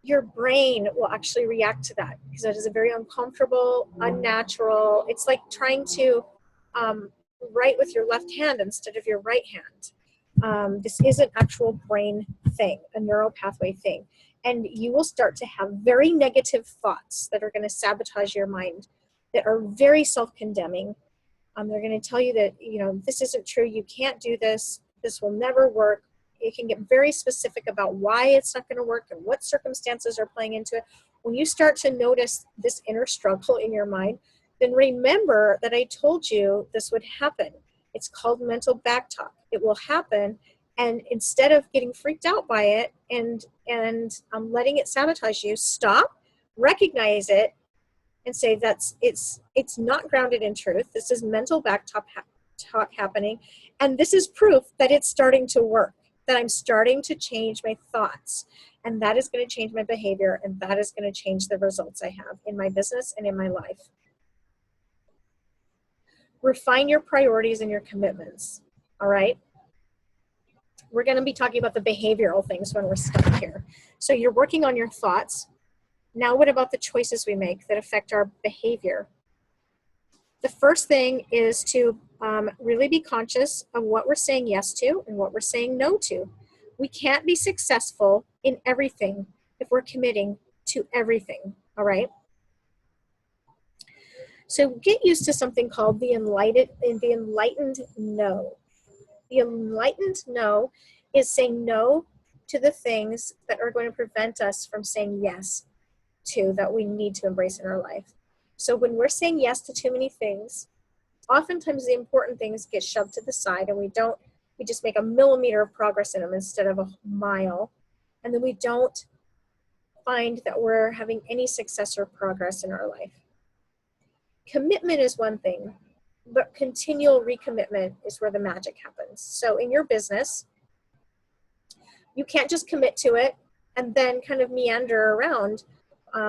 Your brain will actually react to that because that is a very uncomfortable, unnatural. It's like trying to write with your left hand instead of your right hand. This is an actual brain thing, a neural pathway thing. And you will start to have very negative thoughts that are going to sabotage your mind, that are very self-condemning. They're going to tell you that, this isn't true, you can't do this, this will never work. It can get very specific about why it's not going to work and what circumstances are playing into it. When you start to notice this inner struggle in your mind, then remember that I told you this would happen. It's called mental backtalk. It will happen, and instead of getting freaked out by it and letting it sabotage you, stop, recognize it, and say it's not grounded in truth. This is mental backtalk happening, and this is proof that it's starting to work, that I'm starting to change my thoughts, and that is going to change my behavior, and that is going to change the results I have in my business and in my life. Refine your priorities and your commitments, all right? We're going to be talking about the behavioral things when we're stuck here. So you're working on your thoughts. Now what about the choices we make that affect our behavior? The first thing is to really be conscious of what we're saying yes to and what we're saying no to. We can't be successful in everything if we're committing to everything, all right? So get used to something called the enlightened no. The enlightened no is saying no to the things that are going to prevent us from saying yes to that we need to embrace in our life. So when we're saying yes to too many things, oftentimes the important things get shoved to the side, and we just make a millimeter of progress in them instead of a mile. And then we don't find that we're having any success or progress in our life. Commitment is one thing, but continual recommitment is where the magic happens. So in your business, you can't just commit to it and then kind of meander around,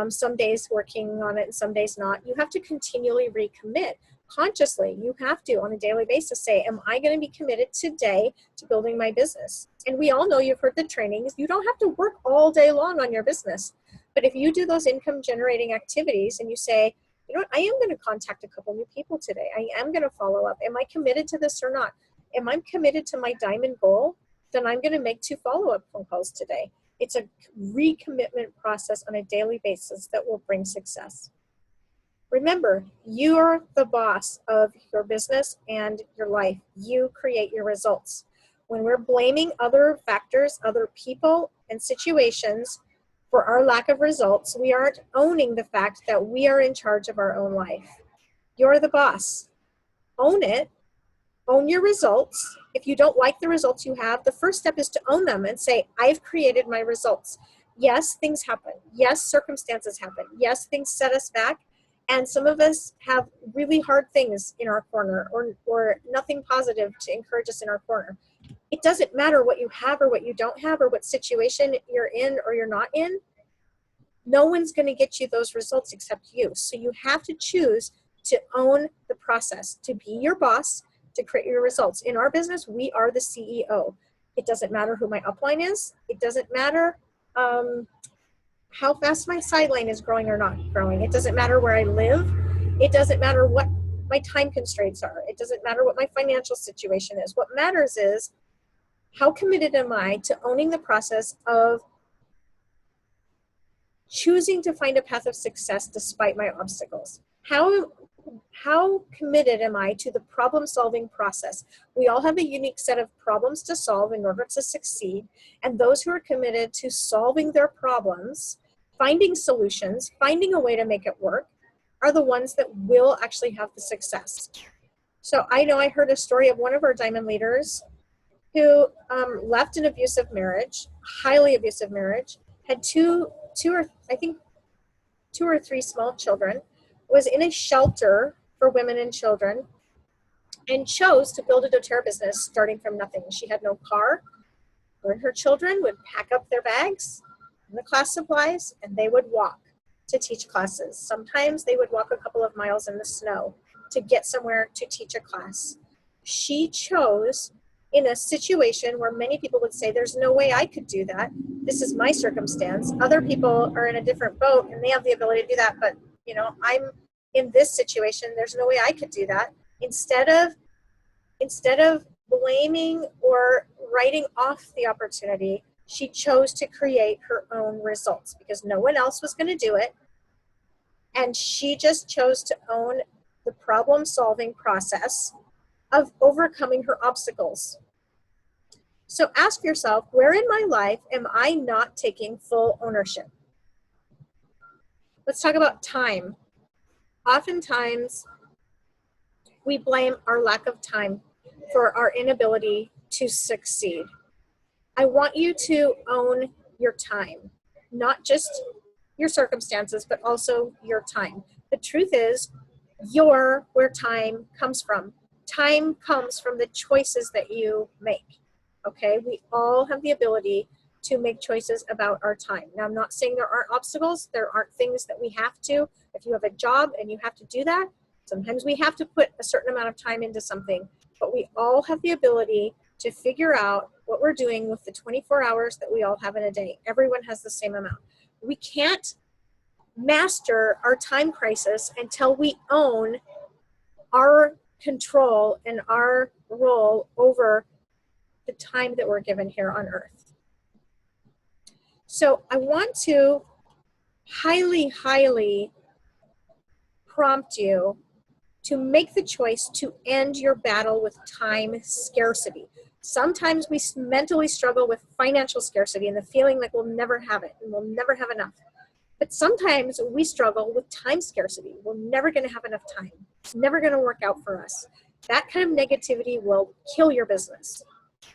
some days working on it and some days not. You have to continually recommit. Consciously, you have to, on a daily basis, say, am I going to be committed today to building my business? And we all know, you've heard the trainings, you don't have to work all day long on your business. But if you do those income generating activities and you say, you know what, I am going to contact a couple new people today. I am going to follow up. Am I committed to this or not? Am I committed to my diamond goal? Then I'm going to make 2 follow-up phone calls today. It's a recommitment process on a daily basis that will bring success. Remember, you're the boss of your business and your life. You create your results. When we're blaming other factors, other people and situations for our lack of results, we aren't owning the fact that we are in charge of our own life. You're the boss. Own it. Own your results. If you don't like the results you have, the first step is to own them and say, I've created my results. Yes, things happen. Yes, circumstances happen. Yes, things set us back. And some of us have really hard things in our corner, or nothing positive to encourage us in our corner. It doesn't matter what you have or what you don't have or what situation you're in or you're not in. No one's going to get you those results except you. So you have to choose to own the process, to be your boss, to create your results. In our business, we are the CEO. It doesn't matter who my upline is. It doesn't matter how fast my sideline is growing or not growing. It doesn't matter where I live. It doesn't matter what my time constraints are. It doesn't matter what my financial situation is. What matters is, how committed am I to owning the process of choosing to find a path of success despite my obstacles? How committed am I to the problem-solving process? We all have a unique set of problems to solve in order to succeed, and those who are committed to solving their problems, finding solutions, finding a way to make it work, are the ones that will actually have the success. So I know I heard a story of one of our diamond leaders who left an abusive marriage, highly abusive marriage, had two or three small children, was in a shelter for women and children, and chose to build a doTERRA business starting from nothing. She had no car. Her and her children would pack up their bags and the class supplies, and they would walk to teach classes. Sometimes they would walk a couple of miles in the snow to get somewhere to teach a class. She chose, in a situation where many people would say, there's no way I could do that. This is my circumstance. Other people are in a different boat and they have the ability to do that, but I'm in this situation. There's no way I could do that. Instead of blaming or writing off the opportunity, she chose to create her own results because no one else was going to do it. And she just chose to own the problem-solving process of overcoming her obstacles. So ask yourself, where in my life am I not taking full ownership? Let's talk about time. Oftentimes, we blame our lack of time for our inability to succeed. I want you to own your time, not just your circumstances, but also your time. The truth is, you're where time comes from. Time comes from the choices that you make. Okay, we all have the ability to make choices about our time. Now, I'm not saying there aren't obstacles. There aren't things that we have to. If you have a job and you have to do that, sometimes we have to put a certain amount of time into something. But we all have the ability to figure out what we're doing with the 24 hours that we all have in a day. Everyone has the same amount. We can't master our time crisis until we own our control and our role over the time that we're given here on earth. So I want to highly, highly prompt you to make the choice to end your battle with time scarcity. Sometimes we mentally struggle with financial scarcity and the feeling like we'll never have it and we'll never have enough. But sometimes we struggle with time scarcity. We're never going to have enough time. It's never going to work out for us. That kind of negativity will kill your business.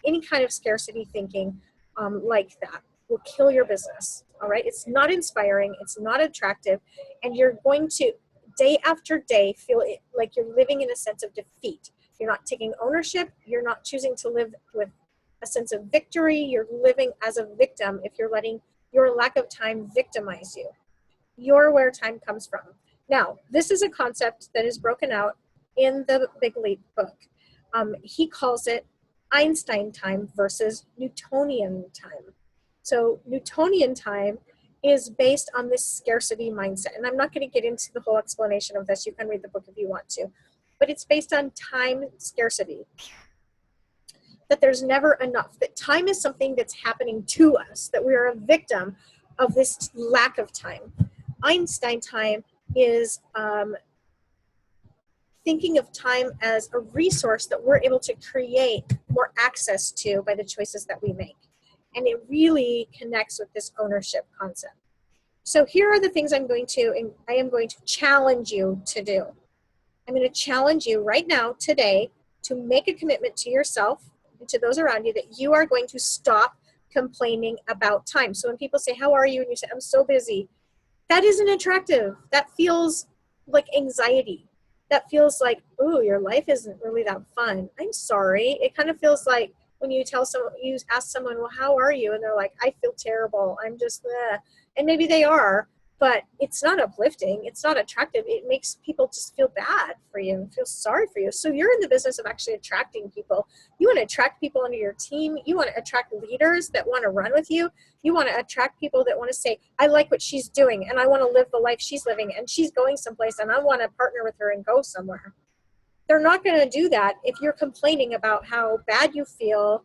Any kind of scarcity thinking like that will kill your business. All right? It's not inspiring. It's not attractive. And you're going to, day after day, feel like you're living in a sense of defeat. You're not taking ownership. You're not choosing to live with a sense of victory. You're living as a victim if you're letting your lack of time victimize you. You're where time comes from. Now, this is a concept that is broken out in the Big Leap book. He calls it Einstein time versus Newtonian time. So Newtonian time is based on this scarcity mindset. And I'm not going to get into the whole explanation of this. You can read the book if you want to. But it's based on time scarcity. That there's never enough. That time is something that's happening to us. That we are a victim of this lack of time. Einstein time is thinking of time as a resource that we're able to create more access to by the choices that we make. And it really connects with this ownership concept. So here are the things I am going to challenge you to do. I'm going to challenge you right now, today, to make a commitment to yourself and to those around you that you are going to stop complaining about time. So when people say, how are you? And you say, I'm so busy. That isn't attractive. That feels like anxiety. That feels like, ooh, your life isn't really that fun. I'm sorry. It kind of feels like when you ask someone, well, how are you? And they're like, I feel terrible. I'm just, and maybe they are, but it's not uplifting. It's not attractive. It makes people just feel bad for you and feel sorry for you. So you're in the business of actually attracting people. You want to attract people into your team. You want to attract leaders that want to run with you. You want to attract people that want to say, I like what she's doing and I want to live the life she's living and she's going someplace and I want to partner with her and go somewhere. They're not going to do that if you're complaining about how bad you feel.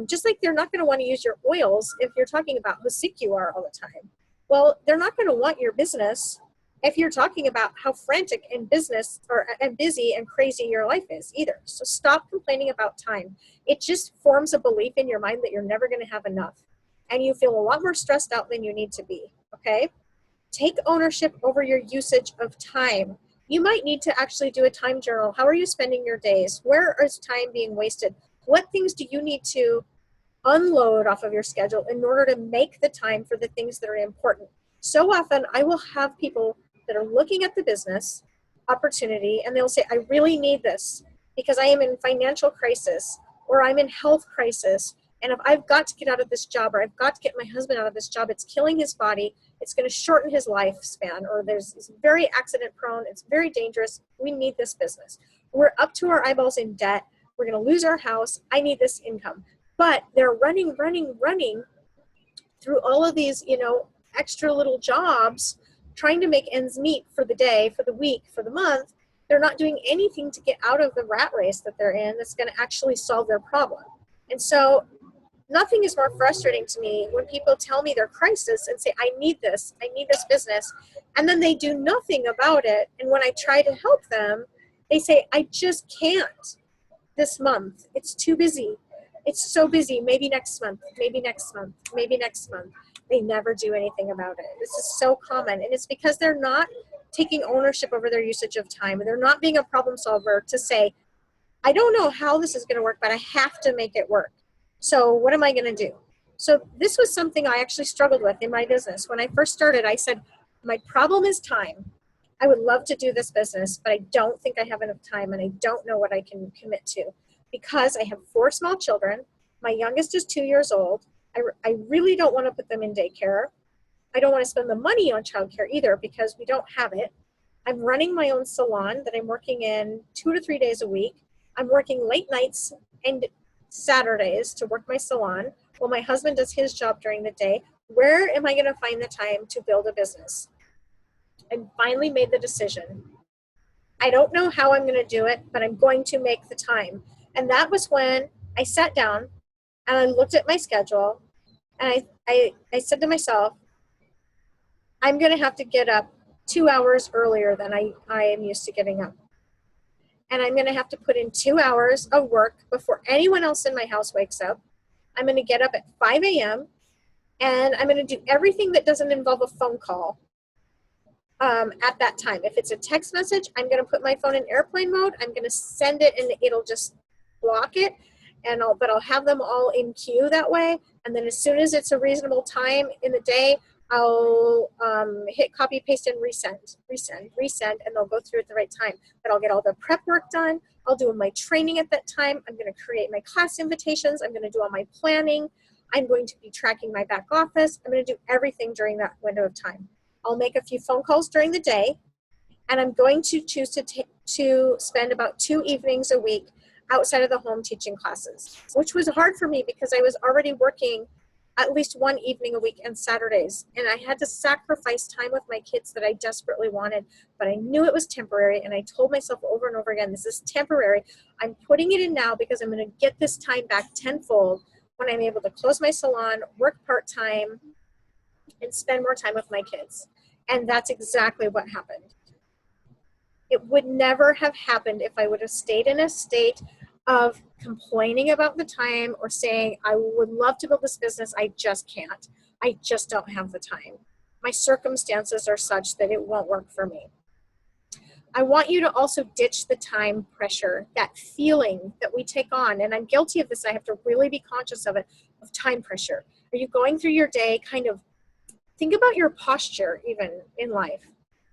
Just like they're not going to want to use your oils if you're talking about how sick you are all the time. Well, they're not going to want your business if you're talking about how frantic and busy and crazy your life is either. So stop complaining about time. It just forms a belief in your mind that you're never going to have enough. And you feel a lot more stressed out than you need to be, okay? Take ownership over your usage of time. You might need to actually do a time journal. How are you spending your days? Where is time being wasted? What things do you need to unload off of your schedule in order to make the time for the things that are important? So often I will have people that are looking at the business opportunity and they'll say, I really need this because I am in financial crisis or I'm in health crisis. And if I've got to get out of this job or I've got to get my husband out of this job, it's killing his body. It's going to shorten his lifespan, or it's very accident prone. It's very dangerous. We need this business. We're up to our eyeballs in debt. We're going to lose our house. I need this income. But they're running through all of these, extra little jobs, trying to make ends meet for the day, for the week, for the month. They're not doing anything to get out of the rat race that they're in that's going to actually solve their problem. And so nothing is more frustrating to me when people tell me their crisis and say, I need this business, and then they do nothing about it. And when I try to help them, they say, I just can't this month. It's too busy. It's so busy. Maybe next month, maybe next month, maybe next month. They never do anything about it. This is so common. And it's because they're not taking ownership over their usage of time. They're not being a problem solver to say, I don't know how this is going to work, but I have to make it work. So what am I going to do? So this was something I actually struggled with in my business. When I first started, I said, my problem is time. I would love to do this business, but I don't think I have enough time and I don't know what I can commit to because I have 4 small children. My youngest is 2 years old. I really don't want to put them in daycare. I don't want to spend the money on childcare either because we don't have it. I'm running my own salon that I'm working in 2 to 3 days a week. I'm working late nights and Saturdays to work my salon while my husband does his job during the day. Where am I going to find the time to build a business? I finally made the decision. I don't know how I'm going to do it, but I'm going to make the time. And that was when I sat down and I looked at my schedule and I said to myself, I'm going to have to get up 2 hours earlier than I am used to getting up. And I'm going to have to put in 2 hours of work before anyone else in my house wakes up. I'm going to get up at 5 a.m. and I'm going to do everything that doesn't involve a phone call at that time. If it's a text message, I'm going to put my phone in airplane mode. I'm going to send it and it'll just block it. But I'll have them all in queue that way. And then as soon as it's a reasonable time in the day, I'll hit copy, paste, and resend, and they'll go through at the right time. But I'll get all the prep work done. I'll do my training at that time. I'm going to create my class invitations. I'm going to do all my planning. I'm going to be tracking my back office. I'm going to do everything during that window of time. I'll make a few phone calls during the day, and I'm going to choose to spend about 2 evenings a week outside of the home teaching classes, which was hard for me because I was already working at least 1 evening a week and Saturdays. And I had to sacrifice time with my kids that I desperately wanted, but I knew it was temporary. And I told myself over and over again, this is temporary. I'm putting it in now because I'm going to get this time back tenfold when I'm able to close my salon, work part-time, and spend more time with my kids. And that's exactly what happened. It would never have happened if I would have stayed in a state of complaining about the time or saying, I would love to build this business, I just can't. I just don't have the time. My circumstances are such that it won't work for me. I want you to also ditch the time pressure, that feeling that we take on, and I'm guilty of this, I have to really be conscious of it, of time pressure. Are you going through your day kind of, think about your posture even in life.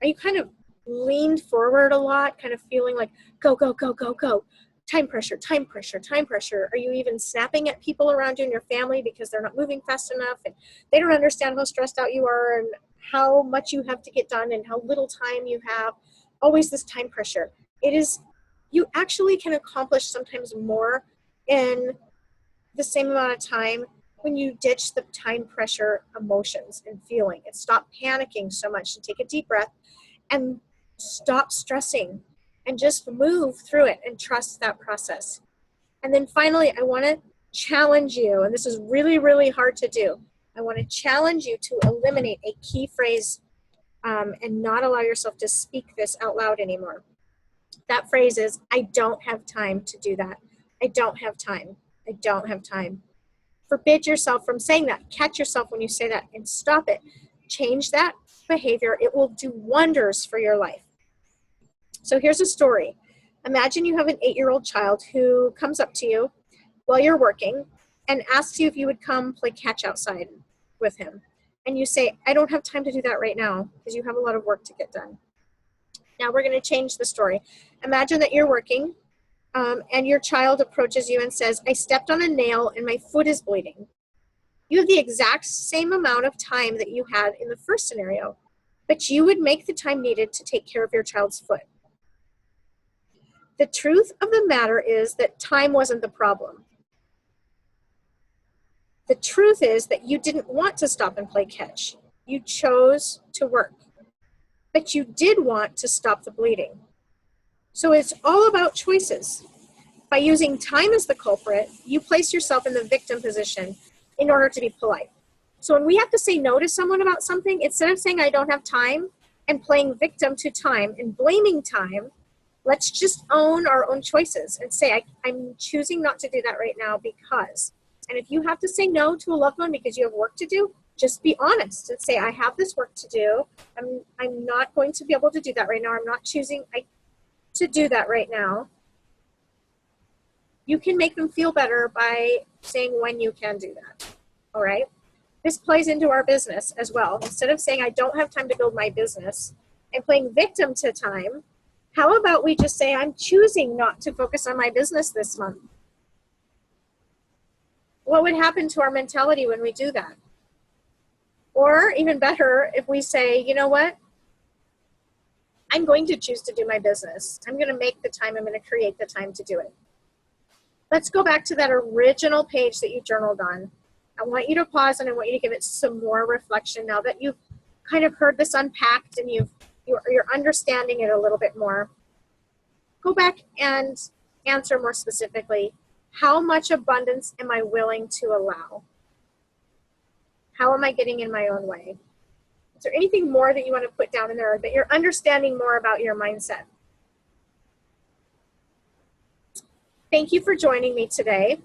Are you kind of leaned forward a lot, kind of feeling like, go, go, go, go, go. Time pressure, time pressure, time pressure. Are you even snapping at people around you and your family because they're not moving fast enough and they don't understand how stressed out you are and how much you have to get done and how little time you have? Always this time pressure. It is, you actually can accomplish sometimes more in the same amount of time when you ditch the time pressure emotions and feeling and stop panicking so much and take a deep breath and stop stressing and just move through it and trust that process. And then finally, I want to challenge you, and this is really, really hard to do. I want to challenge you to eliminate a key phrase and not allow yourself to speak this out loud anymore. That phrase is, I don't have time to do that. I don't have time. I don't have time. Forbid yourself from saying that. Catch yourself when you say that and stop it. Change that behavior. It will do wonders for your life. So here's a story. Imagine you have an 8-year-old child who comes up to you while you're working and asks you if you would come play catch outside with him. And you say, I don't have time to do that right now because you have a lot of work to get done. Now we're going to change the story. Imagine that you're working and your child approaches you and says, I stepped on a nail and my foot is bleeding. You have the exact same amount of time that you had in the first scenario, but you would make the time needed to take care of your child's foot. The truth of the matter is that time wasn't the problem. The truth is that you didn't want to stop and play catch. You chose to work, but you did want to stop the bleeding. So it's all about choices. By using time as the culprit, you place yourself in the victim position in order to be polite. So when we have to say no to someone about something, instead of saying I don't have time and playing victim to time and blaming time, let's just own our own choices and say, I'm choosing not to do that right now because. And if you have to say no to a loved one because you have work to do, just be honest and say, I have this work to do. I'm not going to be able to do that right now. I'm not choosing to do that right now. You can make them feel better by saying when you can do that, all right? This plays into our business as well. Instead of saying, I don't have time to build my business and playing victim to time, how about we just say, I'm choosing not to focus on my business this month? What would happen to our mentality when we do that? Or even better, if we say, you know what? I'm going to choose to do my business. I'm going to make the time. I'm going to create the time to do it. Let's go back to that original page that you journaled on. I want you to pause and I want you to give it some more reflection now that you've kind of heard this unpacked and you're understanding it a little bit more. Go back and answer more specifically, how much abundance am I willing to allow? How am I getting in my own way? Is there anything more that you want to put down in there that you're understanding more about your mindset? Thank you for joining me today.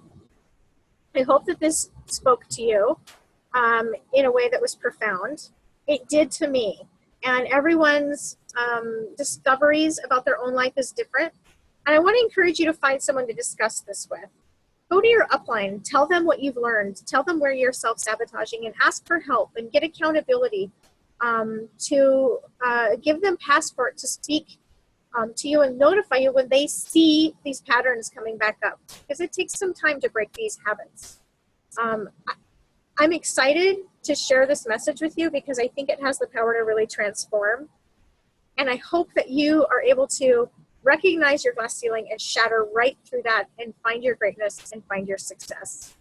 I hope that this spoke to you in a way that was profound. It did to me. And everyone's discoveries about their own life is different. And I want to encourage you to find someone to discuss this with. Go to your upline, tell them what you've learned, tell them where you're self-sabotaging and ask for help and get accountability to give them passport to speak to you and notify you when they see these patterns coming back up, because it takes some time to break these habits. I'm excited to share this message with you because I think it has the power to really transform. And I hope that you are able to recognize your glass ceiling and shatter right through that and find your greatness and find your success.